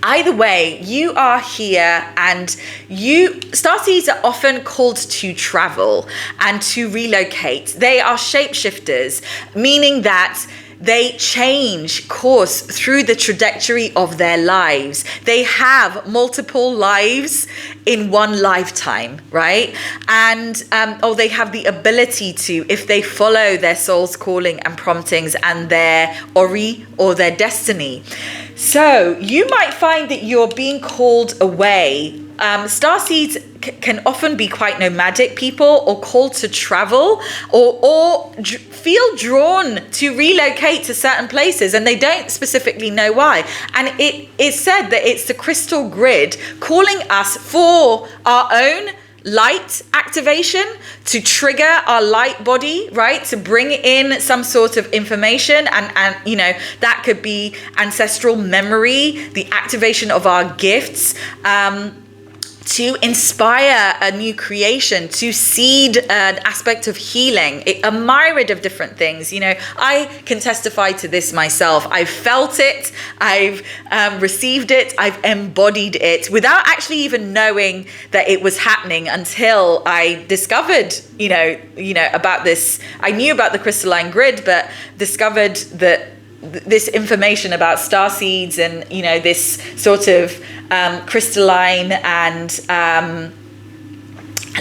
Either way, you are here, and starseeds are often called to travel and to relocate. They are shapeshifters, meaning that they change course through the trajectory of their lives. They have multiple lives in one lifetime, right? And they have the ability to, if they follow their soul's calling and promptings and their ori or their destiny. So you might find that you're being called away. Starseeds can often be quite nomadic people, or called to travel, or feel drawn to relocate to certain places, and they don't specifically know why. And it is said that it's the crystal grid calling us for our own light activation, to trigger our light body, right? To bring in some sort of information, and that could be ancestral memory, the activation of our gifts, to inspire a new creation, to seed an aspect of healing, a myriad of different things. I can testify to this myself. I've felt it, I've received it, I've embodied it without actually even knowing that it was happening until I discovered, about this. I knew about the crystalline grid, but discovered that this information about star seeds and this sort of crystalline and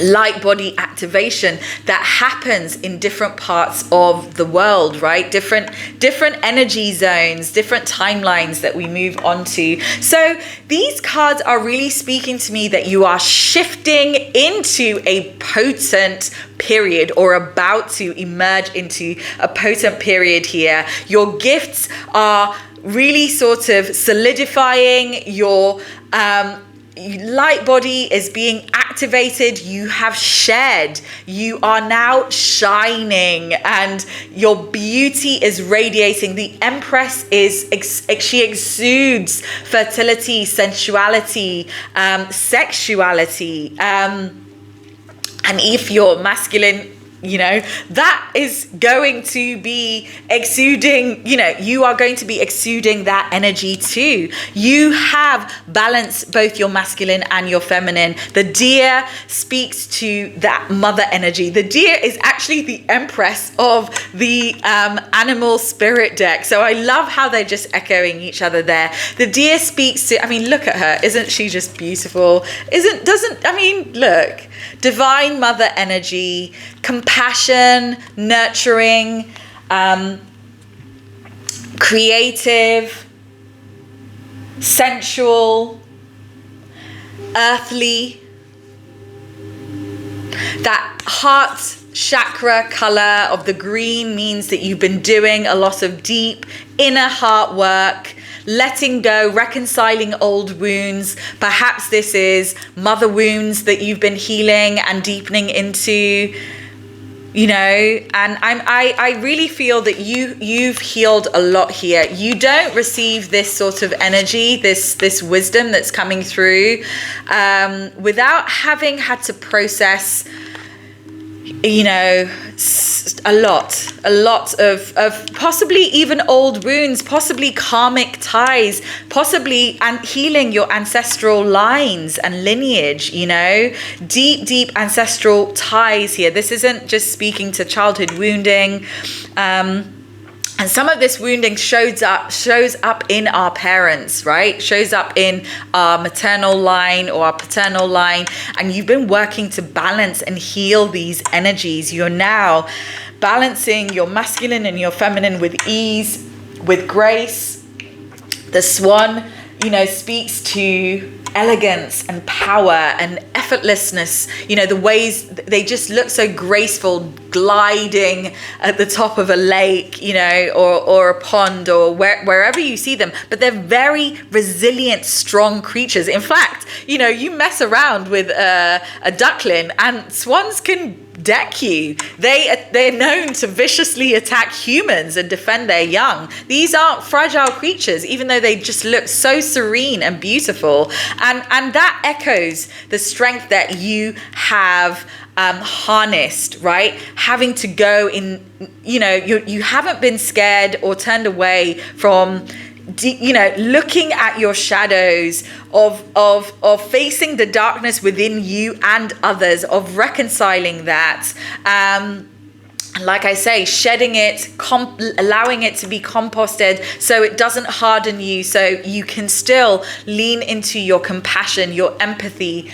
light body activation that happens in different parts of the world, right? Different energy zones, different timelines that we move on to. So these cards are really speaking to me that you are shifting into a potent period, or about to emerge into a potent period here. Your gifts are really sort of solidifying. Your light body is being activated. You have shed. You are now shining, and your beauty is radiating. The Empress she exudes fertility, sensuality, sexuality, and if you're masculine, that is going to be exuding, you are going to be exuding that energy too. You have balanced both your masculine and your feminine. The deer speaks to that mother energy. The deer is actually the Empress of the animal spirit deck. So I love how they're just echoing each other there. The deer speaks to, look at her. Isn't she just beautiful? Look. Divine mother energy, compassion, nurturing, creative, sensual, earthly. That heart chakra color of the green means that you've been doing a lot of deep inner heart work, letting go, reconciling old wounds. Perhaps this is mother wounds that you've been healing and deepening into, and I really feel that you've healed a lot here. You don't receive this sort of energy, this wisdom that's coming through, without having had to process a lot of possibly even old wounds, possibly karmic ties, possibly and healing your ancestral lines and lineage, deep ancestral ties here. This isn't just speaking to childhood wounding. And some of this wounding shows up in our parents, right? Shows up in our maternal line or our paternal line. And you've been working to balance and heal these energies. You're now balancing your masculine and your feminine with ease, with grace. The swan, speaks to elegance and power and effortlessness. The ways they just look so graceful, gliding at the top of a lake, or a pond, or wherever you see them. But they're very resilient, strong creatures. In fact, you mess around with a duckling and swans can deck you. They're known to viciously attack humans and defend their young. These aren't fragile creatures, even though they just look so serene and beautiful. And that echoes the strength that you have harnessed, right? Having to go in, you haven't been scared or turned away from looking at your shadows, of facing the darkness within you and others, of reconciling that. And like I say, shedding it, allowing it to be composted so it doesn't harden you, so you can still lean into your compassion, your empathy,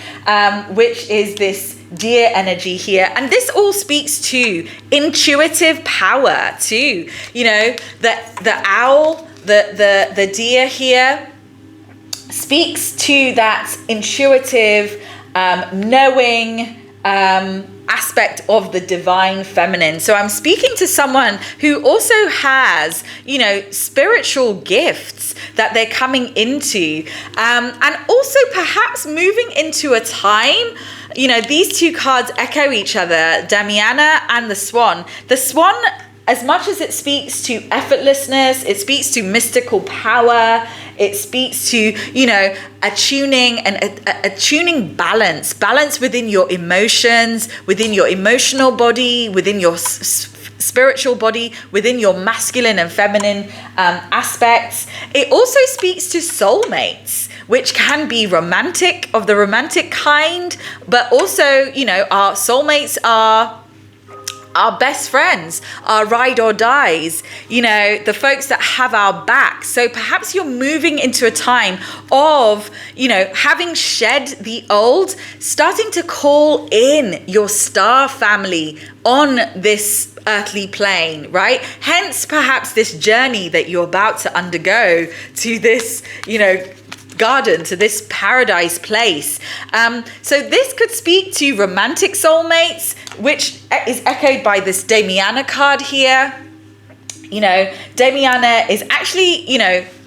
which is this deer energy here. And this all speaks to intuitive power too. The owl, the deer here speaks to that intuitive, knowing aspect of the divine feminine. So I'm speaking to someone who also has, spiritual gifts that they're coming into, and also perhaps moving into a time. These two cards echo each other, Damiana and the Swan. The Swan, as much as it speaks to effortlessness, it speaks to mystical power, it speaks to, attuning and attuning balance within your emotions, within your emotional body, within your spiritual body, within your masculine and feminine aspects. It also speaks to soulmates, which can be romantic, of the romantic kind, but also, our soulmates are our best friends, our ride or dies, the folks that have our back. So perhaps you're moving into a time of, having shed the old, starting to call in your star family on this earthly plane, right? Hence, perhaps this journey that you're about to undergo to this, garden, to this paradise place. So this could speak to romantic soulmates, which is echoed by this Damiana card here. Damiana is actually,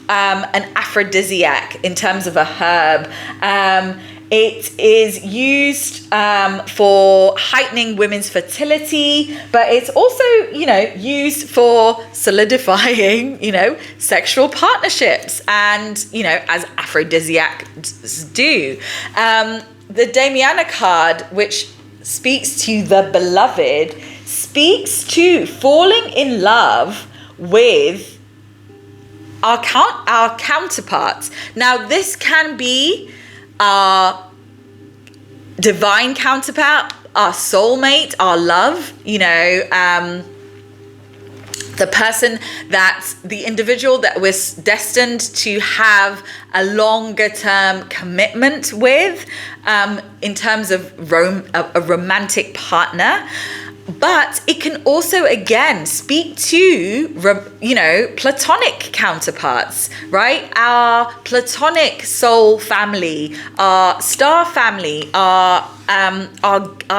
an aphrodisiac in terms of a herb. It is used for heightening women's fertility, but it's also, used for solidifying, sexual partnerships and, as aphrodisiacs do. The Damiana card, which speaks to the beloved, speaks to falling in love with our counterparts. Now, this can be our divine counterpart, our soulmate, our love, the individual that we're destined to have a longer term commitment with, in terms of a romantic partner. But it can also, again, speak to, platonic counterparts, right? Our platonic soul family, our star family, our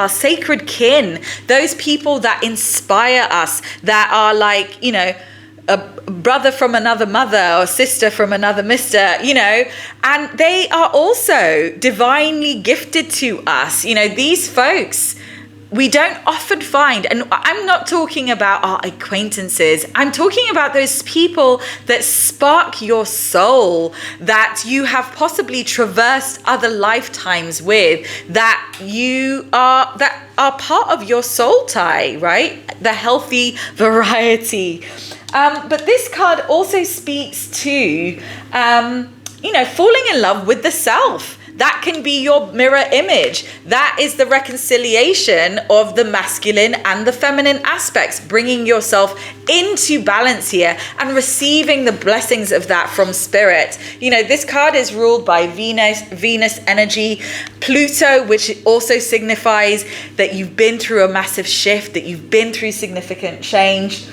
sacred kin, those people that inspire us, that are like, a brother from another mother or sister from another mister, and they are also divinely gifted to us. These folks we don't often find, and I'm not talking about our acquaintances, I'm talking about those people that spark your soul, that you have possibly traversed other lifetimes with, that are part of your soul tie, right? The healthy variety. But this card also speaks to, falling in love with the self. That can be your mirror image. That is the reconciliation of the masculine and the feminine aspects, bringing yourself into balance here and receiving the blessings of that from spirit. This card is ruled by Venus energy, Pluto, which also signifies that you've been through a massive shift, that you've been through significant change.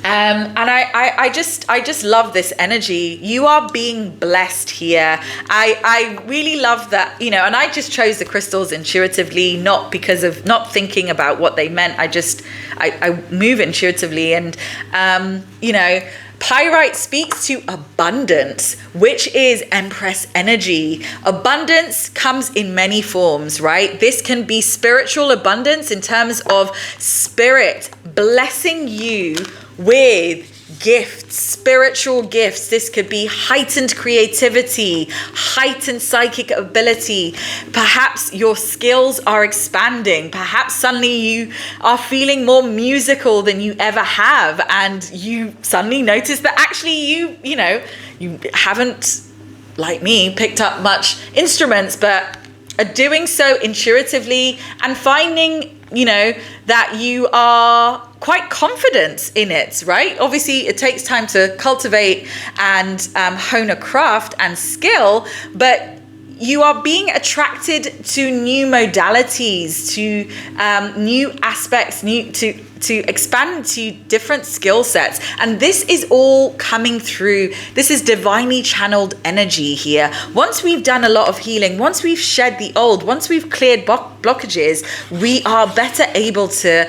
And I just love this energy. You are being blessed here. I really love that, and I just chose the crystals intuitively, not because of not thinking about what they meant. I move intuitively, and Pyrite speaks to abundance, which is Empress energy. Abundance comes in many forms, right? This can be spiritual abundance in terms of spirit blessing you with gifts, spiritual gifts. This could be heightened creativity, heightened psychic ability. Perhaps your skills are expanding. Perhaps suddenly you are feeling more musical than you ever have, and you suddenly notice that actually you haven't, like me, picked up much instruments, but are doing so intuitively and finding that you are quite confident in it, right? Obviously, it takes time to cultivate and hone a craft and skill, but you are being attracted to new modalities, to new aspects, to expand to different skill sets. And this is all coming through. This is divinely channeled energy here. Once we've done a lot of healing, once we've shed the old, once we've cleared blockages, we are better able to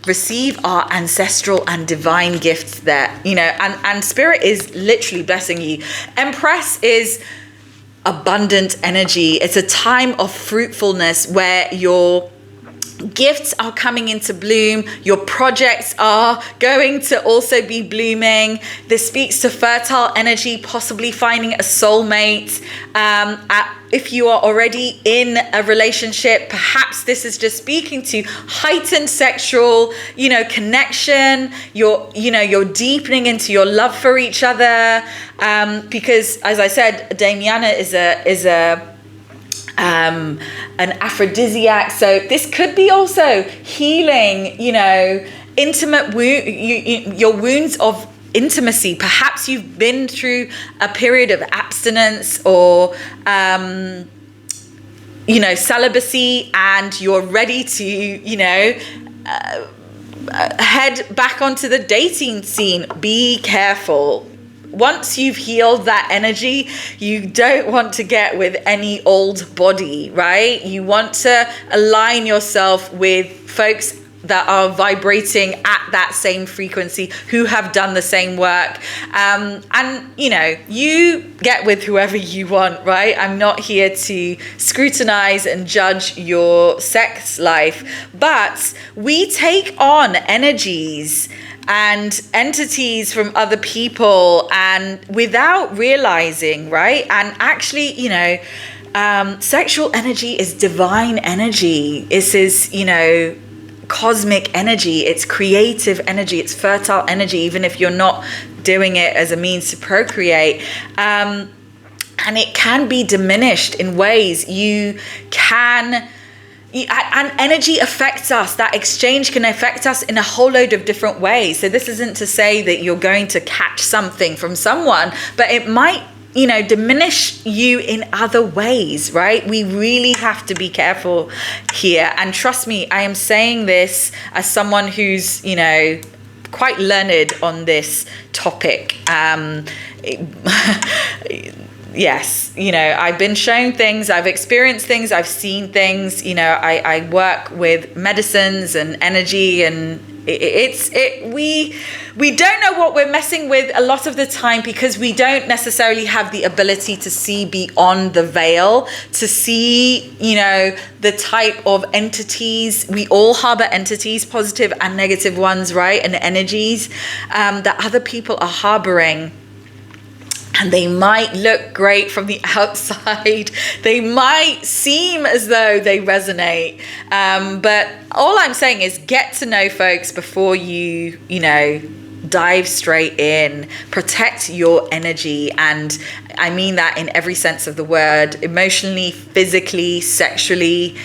receive our ancestral and divine gifts there, and spirit is literally blessing you. Empress is abundant energy. It's a time of fruitfulness where your gifts are coming into bloom. Your projects are going to also be blooming. This speaks to fertile energy, possibly finding a soulmate. If you are already in a relationship, perhaps this is just speaking to heightened sexual, connection. You're deepening into your love for each other. Because as I said, Damiana is a an aphrodisiac. So this could be also healing, intimate your wounds of intimacy. Perhaps you've been through a period of abstinence or celibacy, and you're ready to head back onto the dating scene. Be careful. Once you've healed that energy, you don't want to get with any old body, right? You want to align yourself with folks that are vibrating at that same frequency, who have done the same work. You get with whoever you want, right? I'm not here to scrutinize and judge your sex life, but we take on energies and entities from other people, and without realizing, right? And actually, sexual energy is divine energy. This is, cosmic energy. It's creative energy. It's fertile energy, even if you're not doing it as a means to procreate. And it can be diminished in ways and energy affects us. That exchange can affect us in a whole load of different ways. So this isn't to say that you're going to catch something from someone, but it might diminish you in other ways, right? We really have to be careful here. And trust me, I am saying this as someone who's, quite learned on this topic. Yes, I've been shown things, I've experienced things, I've seen things, I work with medicines and energy, and we don't know what we're messing with a lot of the time, because we don't necessarily have the ability to see beyond the veil, to see, the type of entities. We all harbor entities, positive and negative ones, right? And energies that other people are harboring. And they might look great from the outside. They might seem as though they resonate. But all I'm saying is get to know folks before you dive straight in. Protect your energy. And I mean that in every sense of the word. Emotionally, physically, sexually.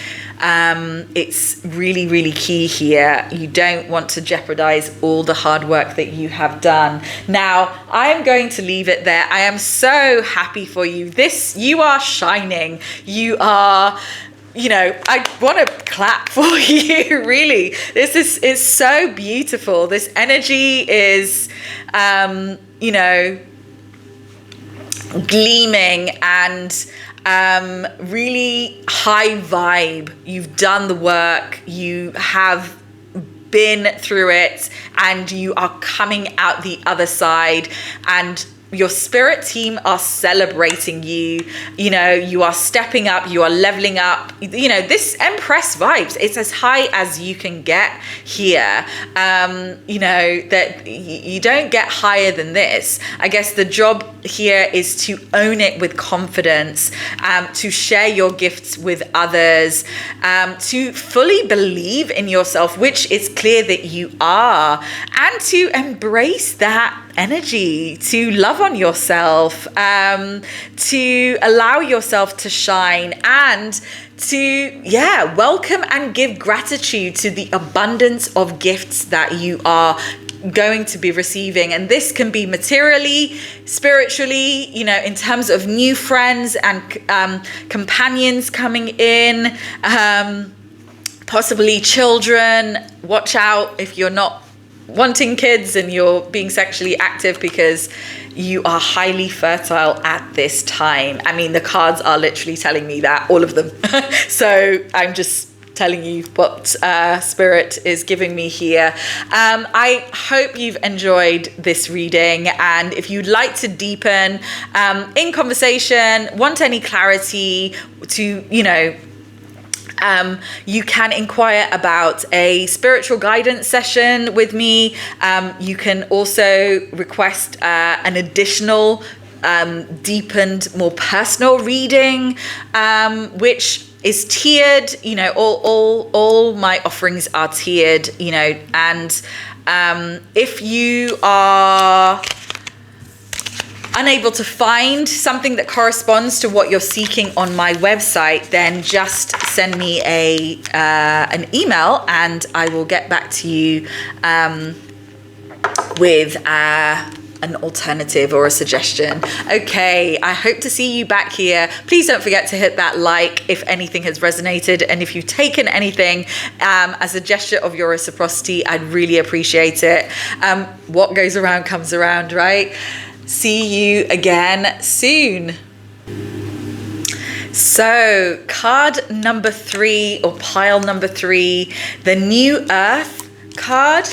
It's really, really key here. You don't want to jeopardize all the hard work that you have done. Now, I am going to leave it there. I am so happy for you. You are shining. You are, I want to clap for you, really. This is so beautiful. This energy is, gleaming and really high vibe. You've done the work, you have been through it, and you are coming out the other side, and your spirit team are celebrating you. You are stepping up, you are leveling up. This Empress vibes, it's as high as you can get here. That you don't get higher than this. I guess the job here is to own it with confidence, to share your gifts with others, to fully believe in yourself, which is clear that you are, and to embrace that energy, to love on yourself, to allow yourself to shine, and to welcome and give gratitude to the abundance of gifts that you are going to be receiving. And this can be materially, spiritually, in terms of new friends and companions coming in, possibly children. Watch out if you're not wanting kids and you're being sexually active, because you are highly fertile at this time. I mean, the cards are literally telling me that, all of them. So I'm just telling you what Spirit is giving me here. I hope you've enjoyed this reading, and if you'd like to deepen in conversation, want any clarity to, you can inquire about a spiritual guidance session with me. You can also request an additional deepened, more personal reading, which is tiered. All my offerings are tiered, and if you are unable to find something that corresponds to what you're seeking on my website, then just send me an email and I will get back to you with an alternative or a suggestion. Okay, I hope to see you back here. Please don't forget to hit that like if anything has resonated, and if you've taken anything as a gesture of your reciprocity, I'd really appreciate it. What goes around comes around, right? See you again soon. So card number 3, or pile number 3, the New Earth card,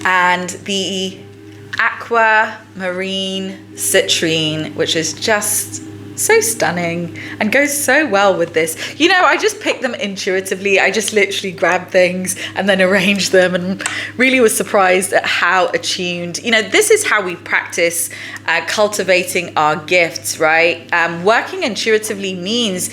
and the Aquamarine Citrine, which is just so stunning and goes so well with this. You know, I just picked them intuitively. I just literally grabbed things and then arranged them, and really was surprised at how attuned. You know, this is how we practice cultivating our gifts, right? Working intuitively means,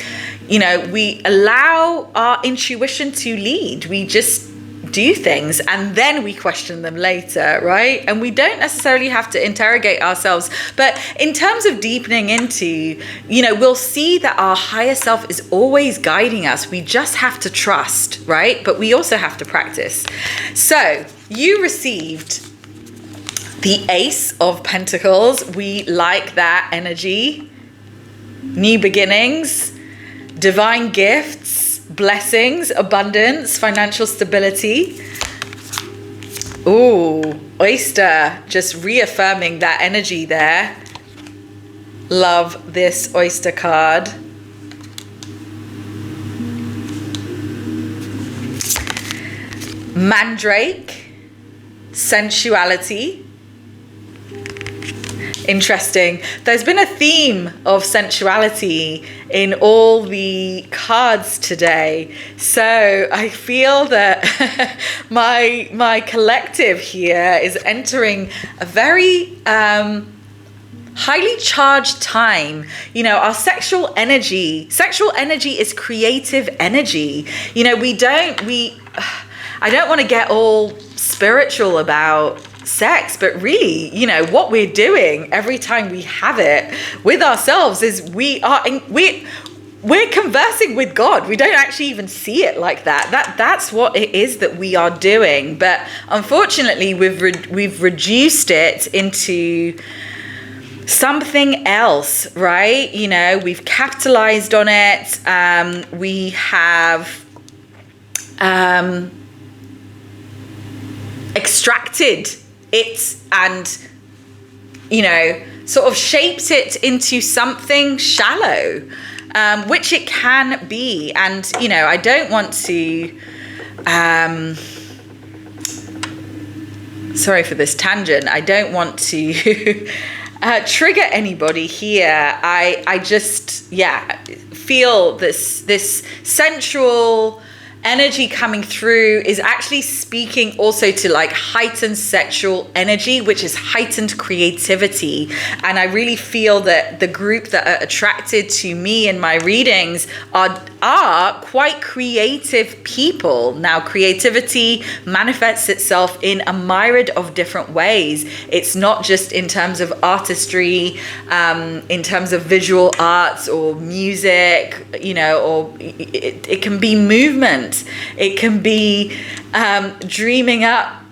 you know, we allow our intuition to lead. We just do things and then we question them later, right? And we don't necessarily have to interrogate ourselves. But in terms of deepening into, you know, we'll see that our higher self is always guiding us. We just have to trust, right? But we also have to practice. So you received the Ace of Pentacles. We like that energy. New beginnings, divine gifts, blessings, abundance, financial stability. Ooh, oyster, just reaffirming that energy there. Love this oyster card. Mandrake, sensuality. Interesting. There's been a theme of sensuality in all the cards today. So I feel that my collective here is entering a very highly charged time. You know, our sexual energy is creative energy. You know, I don't want to get all spiritual about sex, but really, you know, what we're doing every time we have it with ourselves is we're conversing with God. We don't actually even see it like that. That's what it is that we are doing. But unfortunately, we've reduced it into something else, right? You know, we've capitalized on it. We have extracted it and, you know, sort of shaped it into something shallow, which it can be. And, you know, I don't want to, sorry for this tangent, I don't want to trigger anybody here. I just, feel this sensual energy coming through is actually speaking also to like heightened sexual energy, which is heightened creativity. And I really feel that the group that are attracted to me in my readings are quite creative people. Now, creativity manifests itself in a myriad of different ways. It's not just in terms of artistry, in terms of visual arts or music, you know, or it can be movement. It can be dreaming up.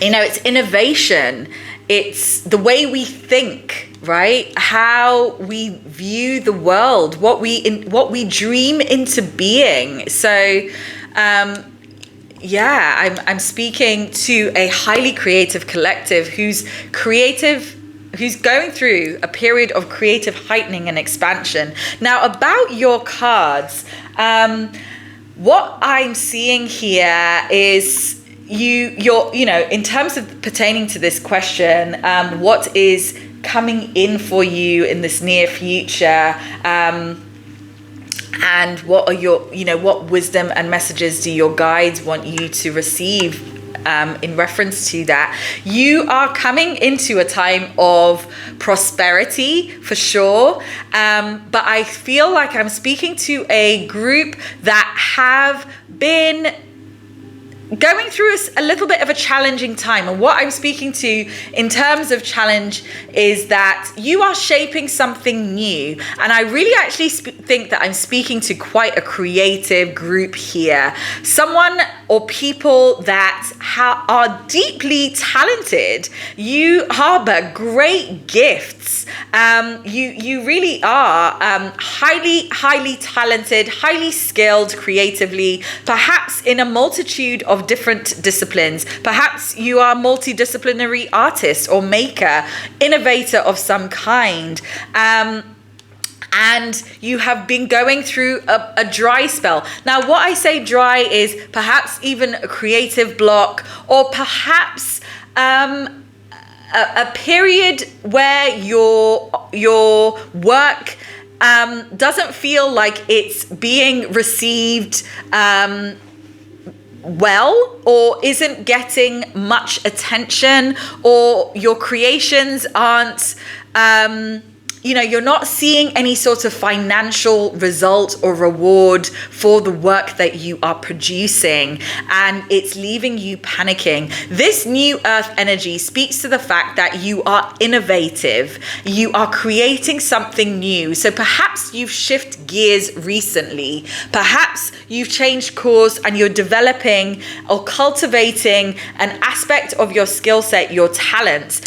You know, it's innovation. It's the way we think, right? How we view the world, what we dream into being. So, I'm speaking to a highly creative collective who's going through a period of creative heightening and expansion. Now, about your cards, what I'm seeing here is you're in terms of pertaining to this question, what is coming in for you in this near future, and what are your, what wisdom and messages do your guides want you to receive in reference to that? You are coming into a time of prosperity for sure, but I feel like I'm speaking to a group that have been going through a little bit of a challenging time. And what I'm speaking to in terms of challenge is that you are shaping something new. And I really actually think that I'm speaking to quite a creative group here. Someone or people that are deeply talented. You harbor great gifts. You really are highly talented, highly skilled creatively, perhaps in a multitude of different disciplines. Perhaps you are a multidisciplinary artist or maker, innovator of some kind. And you have been going through a dry spell. Now, what I say dry is perhaps even a creative block, or perhaps a period where your work doesn't feel like it's being received well, or isn't getting much attention, or your creations aren't you're not seeing any sort of financial result or reward for the work that you are producing, and it's leaving you panicking. This new earth energy speaks to the fact that you are innovative, you are creating something new. So perhaps you've shifted gears recently, perhaps you've changed course and you're developing or cultivating an aspect of your skill set, your talent.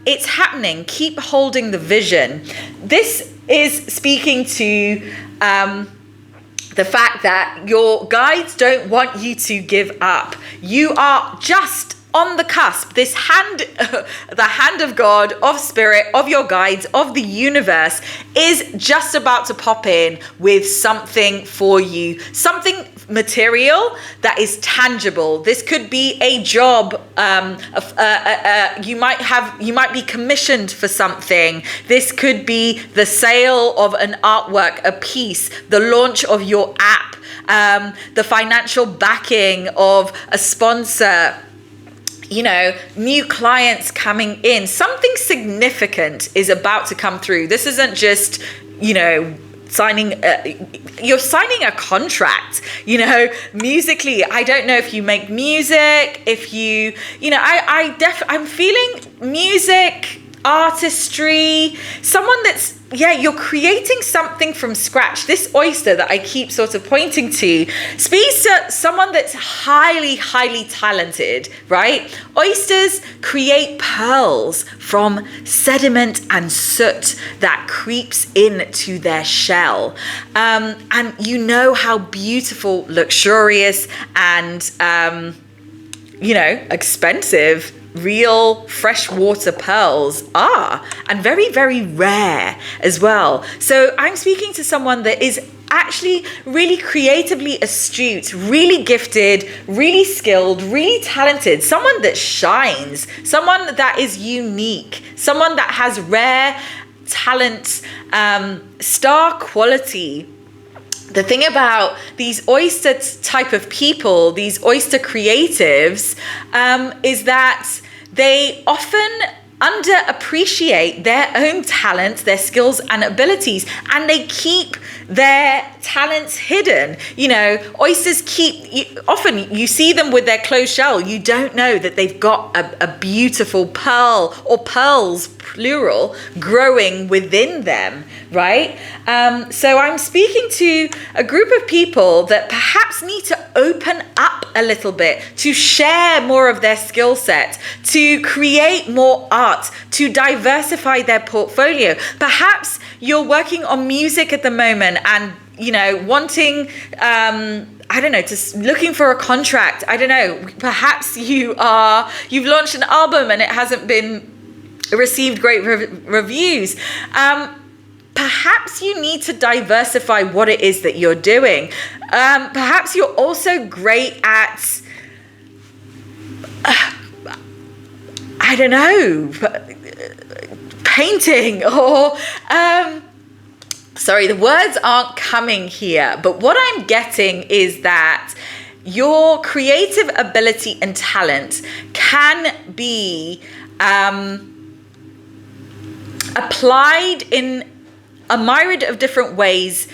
It's happening. Keep holding the vision. This is speaking to the fact that your guides don't want you to give up. You are just on the cusp. This hand, the hand of God, of spirit, of your guides, of the universe is just about to pop in with something for you, something material that is tangible. This could be a job. You might be commissioned for something. This could be the sale of an artwork, a piece, the launch of your app, the financial backing of a sponsor, new clients coming in. Something significant is about to come through. This isn't just, you're signing a contract, musically. I don't know if you make music, if I'm feeling music, artistry, someone that's, you're creating something from scratch. This oyster that I keep sort of pointing to speaks to someone that's highly talented, right? Oysters create pearls from sediment and soot that creeps into their shell. And you know how beautiful, luxurious, and, expensive real freshwater pearls are, and very, very rare as well. So I'm speaking to someone that is actually really creatively astute, really gifted, really skilled, really talented, someone that shines, someone that is unique, someone that has rare talent, star quality. The thing about these oyster type of people, these oyster creatives, is that they often underappreciate their own talent, their skills and abilities, and they keep their talents hidden. Oysters often you see them with their closed shell. You don't know that they've got a beautiful pearl, or pearls plural, growing within them, right? So I'm speaking to a group of people that perhaps need to open up a little bit, to share more of their skill set, to create more art, to diversify their portfolio. Perhaps you're working on music at the moment and, wanting, just looking for a contract. I don't know. Perhaps you've launched an album and it hasn't been received great reviews. Perhaps you need to diversify what it is that you're doing. Perhaps you're also great at, painting, or, sorry, the words aren't coming here, but what I'm getting is that your creative ability and talent can be applied in a myriad of different ways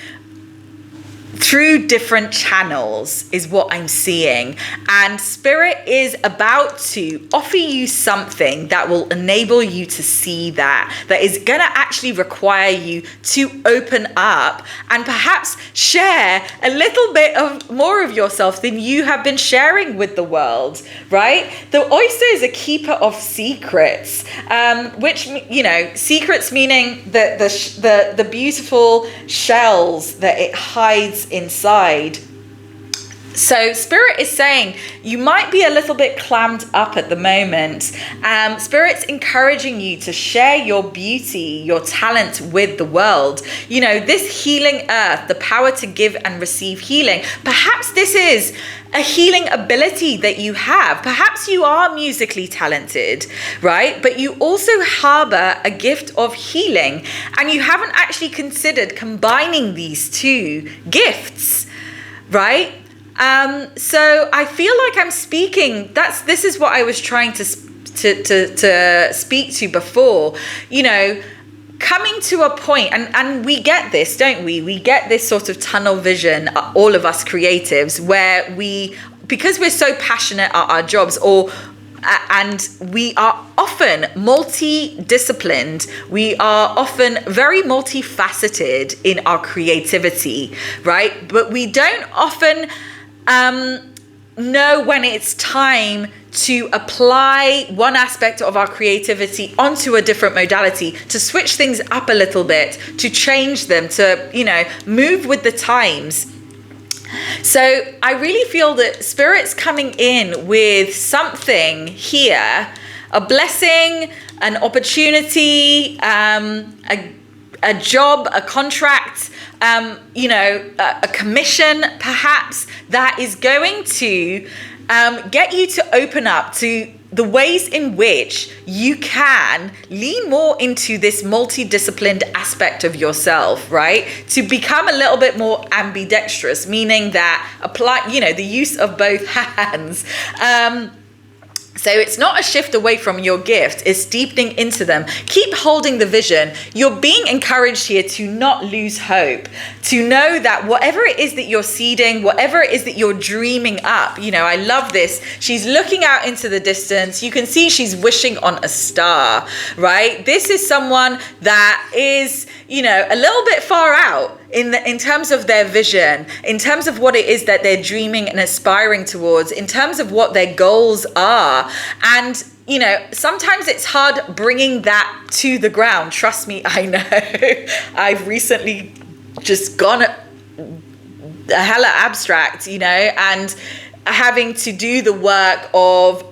through different channels is what I'm seeing. And Spirit is about to offer you something that will enable you to see that is going to actually require you to open up and perhaps share a little bit of more of yourself than you have been sharing with the world, right? The oyster is a keeper of secrets, which, secrets meaning the beautiful shells that it hides inside. So Spirit is saying you might be a little bit clammed up at the moment. Spirit's encouraging you to share your beauty, your talent with the world. This healing earth, the power to give and receive healing. Perhaps this is a healing ability that you have. Perhaps you are musically talented, right? But you also harbor a gift of healing, and you haven't actually considered combining these two gifts, right? So I feel like I'm speaking. This is what I was trying to speak to before. Coming to a point, and we get this, don't we? We get this sort of tunnel vision, all of us creatives, where because we're so passionate at our jobs, and we are often multi-disciplined, we are often very multifaceted in our creativity, right? But we don't often know when it's time to apply one aspect of our creativity onto a different modality, to switch things up a little bit, to change them, to, move with the times. So I really feel that Spirit's coming in with something here, a blessing, an opportunity, a job, a contract, a commission perhaps, that is going to get you to open up to the ways in which you can lean more into this multidisciplined aspect of yourself, right? To become a little bit more ambidextrous, meaning that apply, the use of both hands. So it's not a shift away from your gift, it's deepening into them. Keep holding the vision. You're being encouraged here to not lose hope, to know that whatever it is that you're seeding, whatever it is that you're dreaming up, I love this. She's looking out into the distance. You can see she's wishing on a star, right? This is someone that is, a little bit far out in terms of their vision, in terms of what it is that they're dreaming and aspiring towards, in terms of what their goals are. And, sometimes it's hard bringing that to the ground. Trust me, I know. I've recently just gone a hella abstract, and having to do the work of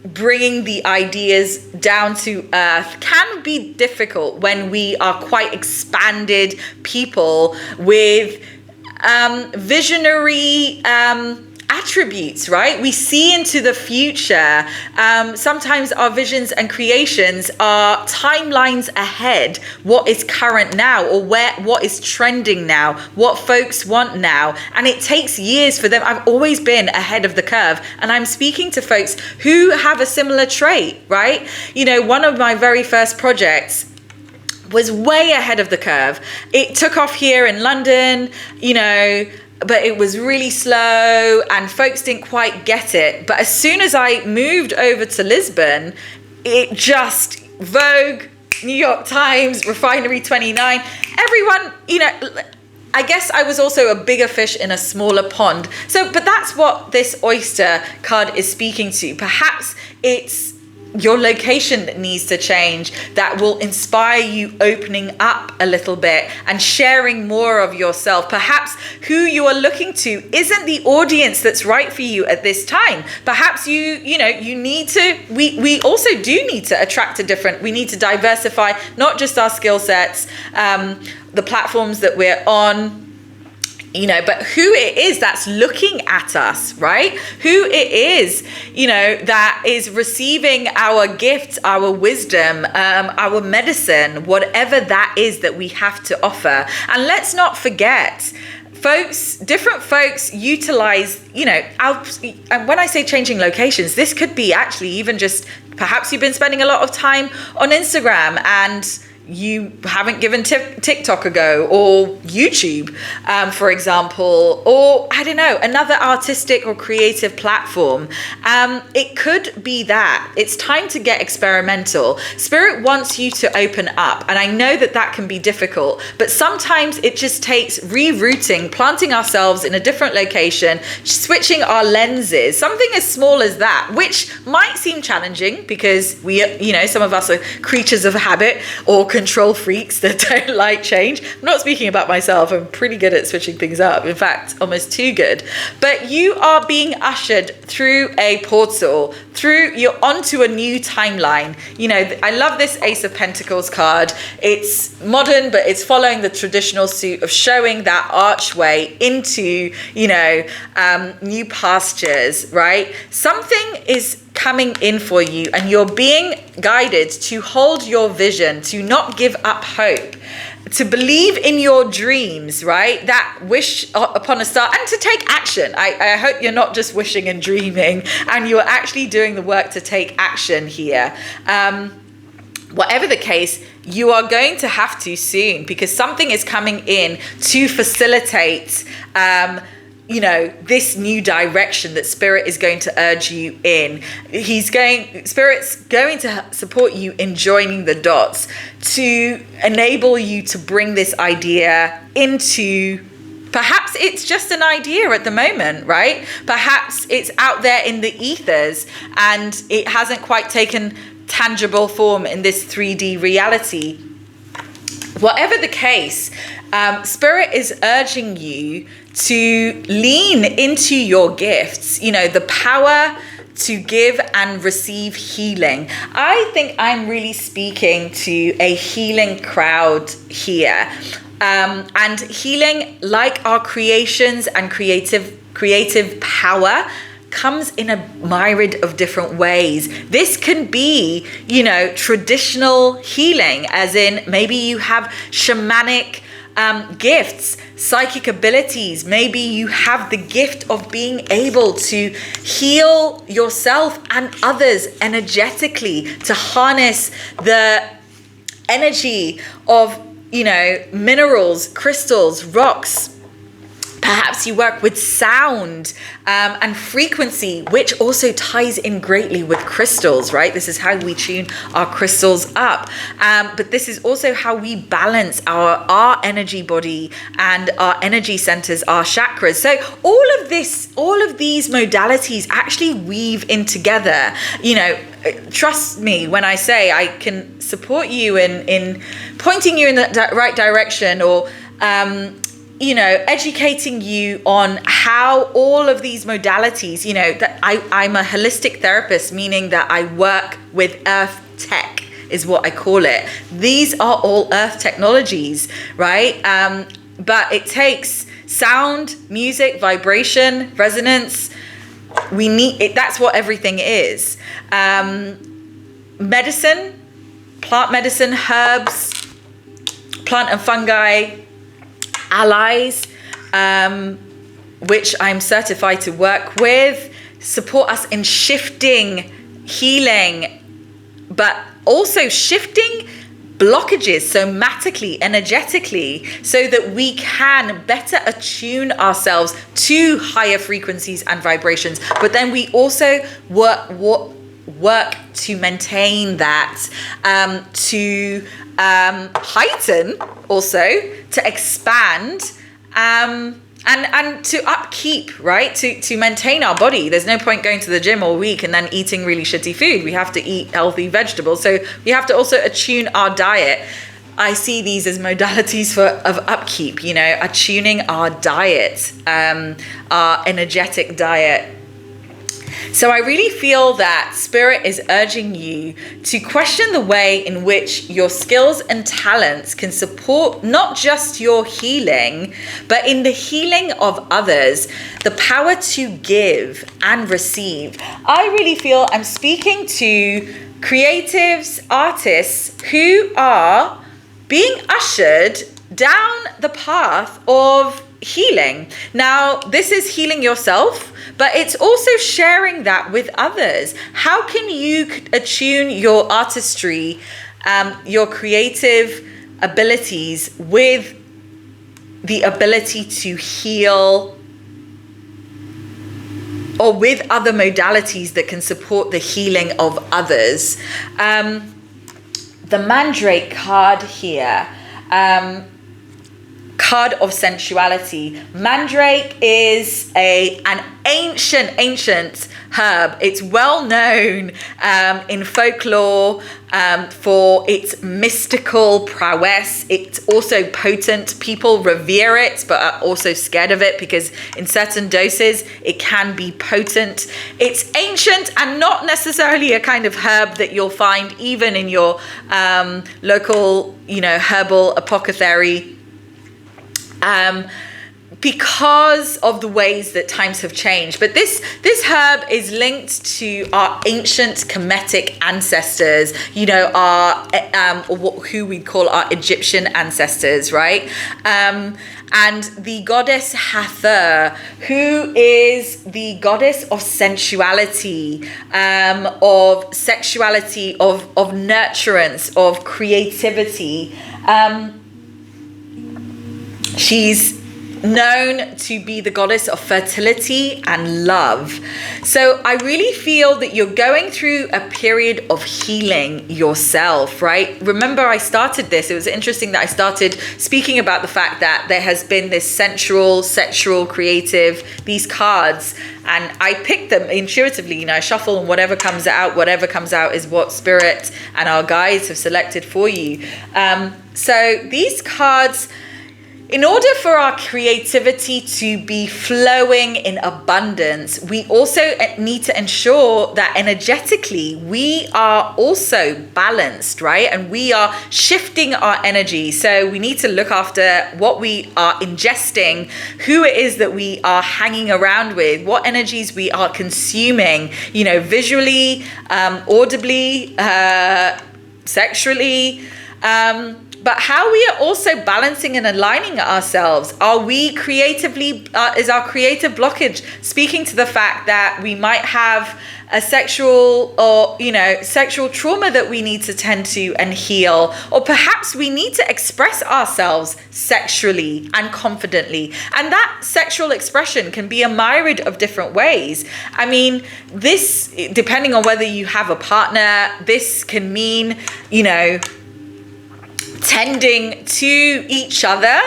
bringing the ideas down to earth can be difficult when we are quite expanded people with visionary attributes, right? We see into the future. Sometimes our visions and creations are timelines ahead, what is current now, or what is trending now, what folks want now. And it takes years for them. I've always been ahead of the curve, and I'm speaking to folks who have a similar trait, right? One of my very first projects was way ahead of the curve. It took off here in London, but it was really slow and folks didn't quite get it. But as soon as I moved over to Lisbon, it just Vogue, New York Times, Refinery 29, everyone, I guess I was also a bigger fish in a smaller pond. But that's what this oyster card is speaking to. Perhaps it's your location that needs to change, that will inspire you opening up a little bit and sharing more of yourself. Perhaps who you are looking to isn't the audience that's right for you at this time. Perhaps you need to, we also do need to attract we need to diversify, not just our skill sets, the platforms that we're on, but who it is that's looking at us, right? Who it is, that is receiving our gift, our wisdom, our medicine, whatever that is that we have to offer. And let's not forget, different folks utilize, and when I say changing locations, this could be actually even just, perhaps you've been spending a lot of time on Instagram and you haven't given TikTok a go, or YouTube, for example, or I don't know, another artistic or creative platform. It could be that it's time to get experimental. Spirit wants you to open up, and I know that that can be difficult, but sometimes it just takes rerouting, planting ourselves in a different location, switching our lenses, something as small as that, which might seem challenging because we, some of us are creatures of habit or control freaks that don't like change. I'm not speaking about myself. I'm pretty good at switching things up. In fact, almost too good. But you are being ushered through a portal, you're onto a new timeline. I love this Ace of Pentacles card. It's modern, but it's following the traditional suit of showing that archway into, new pastures, right? Something is coming in for you, and you're being guided to hold your vision, to not give up hope, to believe in your dreams, right? That wish upon a star, and to take action. I hope you're not just wishing and dreaming, and you're actually doing the work to take action here. Whatever the case, you are going to have to soon, because something is coming in to facilitate this new direction that Spirit is going to urge you in. Spirit's going to support you in joining the dots to enable you to bring this idea into, perhaps it's just an idea at the moment, right? Perhaps it's out there in the ethers and it hasn't quite taken tangible form in this 3D reality. Whatever the case, Spirit is urging you to lean into your gifts, the power to give and receive healing. I think I'm really speaking to a healing crowd here. And healing, like our creations and creative power, comes in a myriad of different ways. This can be, traditional healing, as in maybe you have shamanic gifts, psychic abilities. Maybe you have the gift of being able to heal yourself and others energetically, to harness the energy of, minerals, crystals, rocks. Perhaps you work with sound and frequency, which also ties in greatly with crystals, right? This is how we tune our crystals up. But this is also how we balance our energy body and our energy centers, our chakras. So all of these modalities actually weave in together. Trust me when I say I can support you in pointing you in the right direction, or educating you on how all of these modalities, that I'm a holistic therapist, meaning that I work with earth tech is what I call it. These are all earth technologies, right? But it takes sound, music, vibration, resonance. We need it. That's what everything is. Medicine, plant medicine, herbs, plant and fungi, allies, which I'm certified to work with, support us in shifting, healing, but also shifting blockages somatically, energetically, so that we can better attune ourselves to higher frequencies and vibrations. But then we also work to maintain that, to heighten, also to expand, and to upkeep, right? To maintain our body. There's no point going to the gym all week and then eating really shitty food. We have to eat healthy vegetables. So we have to also attune our diet. I see these as modalities of upkeep, attuning our diet, our energetic diet. So I really feel that Spirit is urging you to question the way in which your skills and talents can support not just your healing, but in the healing of others, the power to give and receive. I really feel I'm speaking to creatives, artists who are being ushered down the path of healing. Now, this is healing yourself, but it's also sharing that with others. How can you attune your artistry your creative abilities with the ability to heal, or with other modalities that can support the healing of others. The Mandrake card here, card of sensuality. Mandrake is an ancient herb. It's well known in folklore for its mystical prowess. It's also potent. People revere it, but are also scared of it because in certain doses it can be potent. It's ancient and not necessarily a kind of herb that you'll find even in your local, herbal apothecary. Because of the ways that times have changed. But this herb is linked to our ancient Kemetic ancestors, our who we call our Egyptian ancestors, right? And the goddess Hathor, who is the goddess of sensuality, of sexuality, of nurturance, of creativity. She's known to be the goddess of fertility and love. So I really feel that you're going through a period of healing yourself, right? Remember, I started this. It was interesting that I started speaking about the fact that there has been this sensual, sexual, creative, these cards, and I picked them intuitively. I shuffle, and whatever comes out is what spirit and our guides have selected for you. So these cards, in order for our creativity to be flowing in abundance, we also need to ensure that energetically we are also balanced, right? And we are shifting our energy. So we need to look after what we are ingesting, who it is that we are hanging around with, what energies we are consuming, visually, audibly, sexually, but how we are also balancing and aligning ourselves. Are we creatively, is our creative blockage speaking to the fact that we might have a sexual or, sexual trauma that we need to tend to and heal? Or perhaps we need to express ourselves sexually and confidently. And that sexual expression can be a myriad of different ways. I mean, this, depending on whether you have a partner, this can mean, tending to each other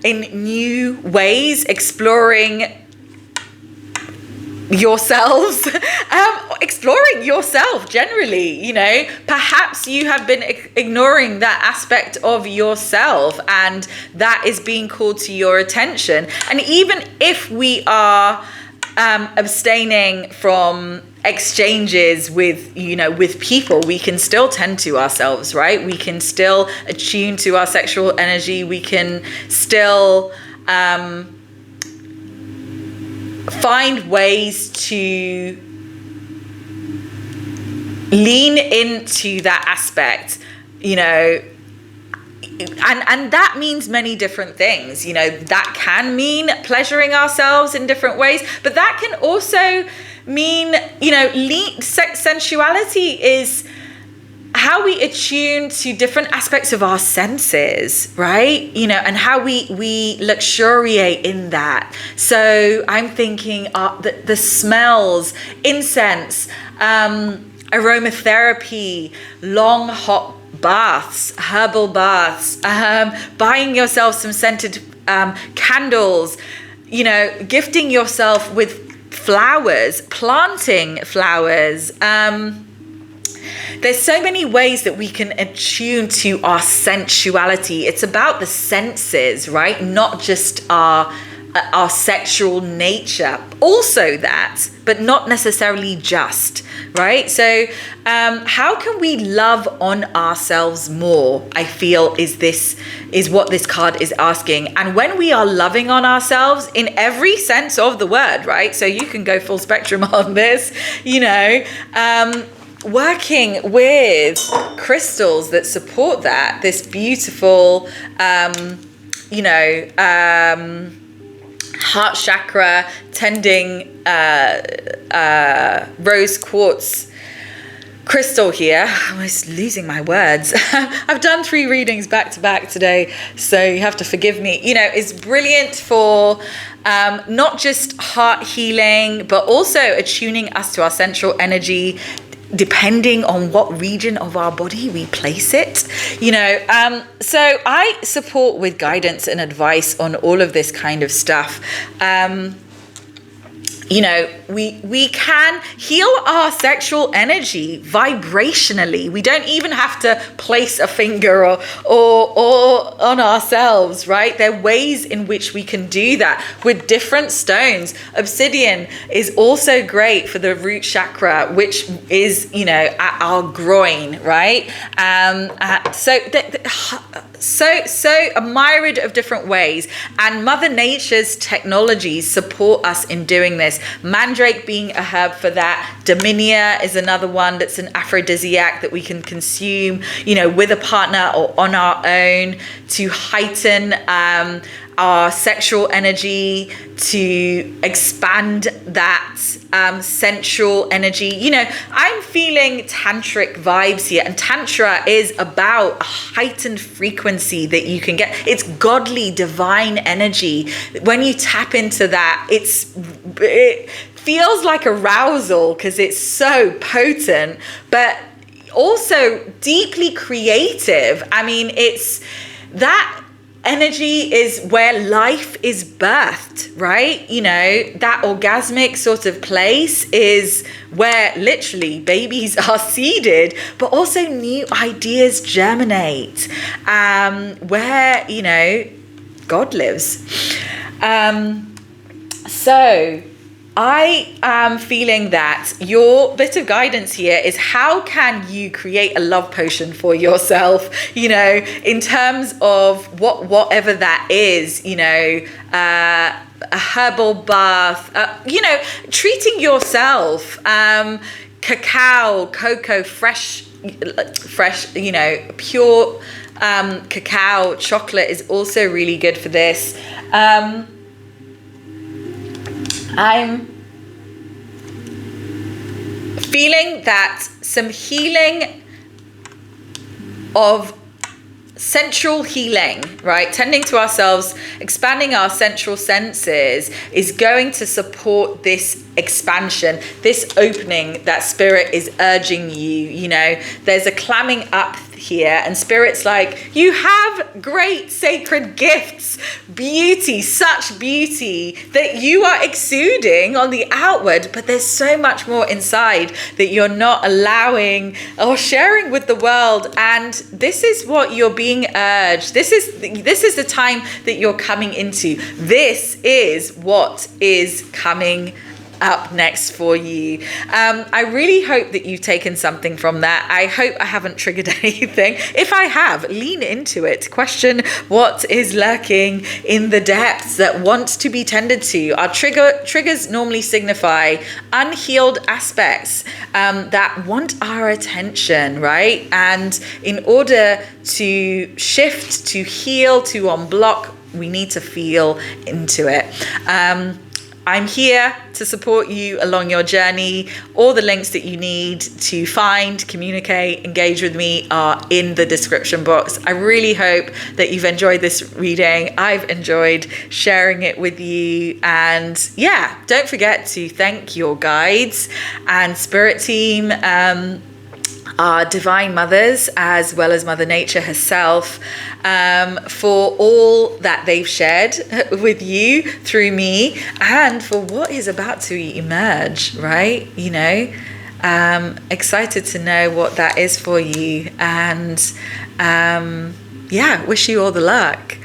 in new ways, exploring yourselves, exploring yourself generally. Perhaps you have been ignoring that aspect of yourself, and that is being called to your attention. And even if we are abstaining from exchanges with people, we can still tend to ourselves, right? We can still attune to our sexual energy. We can still find ways to lean into that aspect, and that means many different things. That can mean pleasuring ourselves in different ways, but that can also mean, sensuality is how we attune to different aspects of our senses, right? And how we luxuriate in that. So I'm thinking the smells, incense, aromatherapy, long hot baths, herbal baths, buying yourself some scented candles, gifting yourself with flowers, planting flowers. There's so many ways that we can attune to our sensuality. It's about the senses, right? Not just our sexual nature. Also that, but not necessarily just, right? So how can we love on ourselves more, I feel is what this card is asking. And when we are loving on ourselves in every sense of the word, right? So you can go full spectrum on this, working with crystals that support that, this beautiful, heart chakra tending rose quartz crystal here. I'm almost losing my words. I've done 3 readings back to back today, so you have to forgive me. It's brilliant for not just heart healing, but also attuning us to our central energy, depending on what region of our body we place it. So I support with guidance and advice on all of this kind of stuff. We can heal our sexual energy vibrationally. We don't even have to place a finger or on ourselves, right? There are ways in which we can do that with different stones. Obsidian is also great for the root chakra, which is, at our groin, right? So a myriad of different ways, and Mother Nature's technologies support us in doing this. Mandrake being a herb for that. Dominia is another one that's an aphrodisiac that we can consume, with a partner or on our own to heighten our sexual energy, to expand that sensual energy. I'm feeling tantric vibes here, and tantra is about a heightened frequency that you can get. It's godly, divine energy. When you tap into that, it feels like arousal because it's so potent, but also deeply creative. It's that energy is where life is birthed, right? That orgasmic sort of place is where literally babies are seeded, but also new ideas germinate, where, God lives. So I am feeling that your bit of guidance here is how can you create a love potion for yourself, in terms of whatever that is, a herbal bath, treating yourself, cacao, cocoa, fresh, pure cacao, chocolate is also really good for this. I'm feeling that some healing of sensual healing, right? Tending to ourselves, expanding our sensual senses is going to support this expansion, this opening that Spirit is urging you. There's a clamming up here, and Spirit's like, you have great sacred gifts, beauty, such beauty that you are exuding on the outward, but there's so much more inside that you're not allowing or sharing with the world. And this is what you're being urged. This is the time that you're coming into. This is what is coming up next for you. I really hope that you've taken something from that. I hope I haven't triggered anything. If I have, lean into it. Question what is lurking in the depths that wants to be tended to. Our triggers normally signify unhealed aspects that want our attention, right? And in order to shift, to heal, to unblock, we need to feel into it. I'm here to support you along your journey. All the links that you need to find, communicate, engage with me are in the description box. I really hope that you've enjoyed this reading. I've enjoyed sharing it with you. And yeah, don't forget to thank your guides and Spirit team, our divine mothers, as well as Mother Nature herself, for all that they've shared with you through me, and for what is about to emerge, right? Excited to know what that is for you, and wish you all the luck.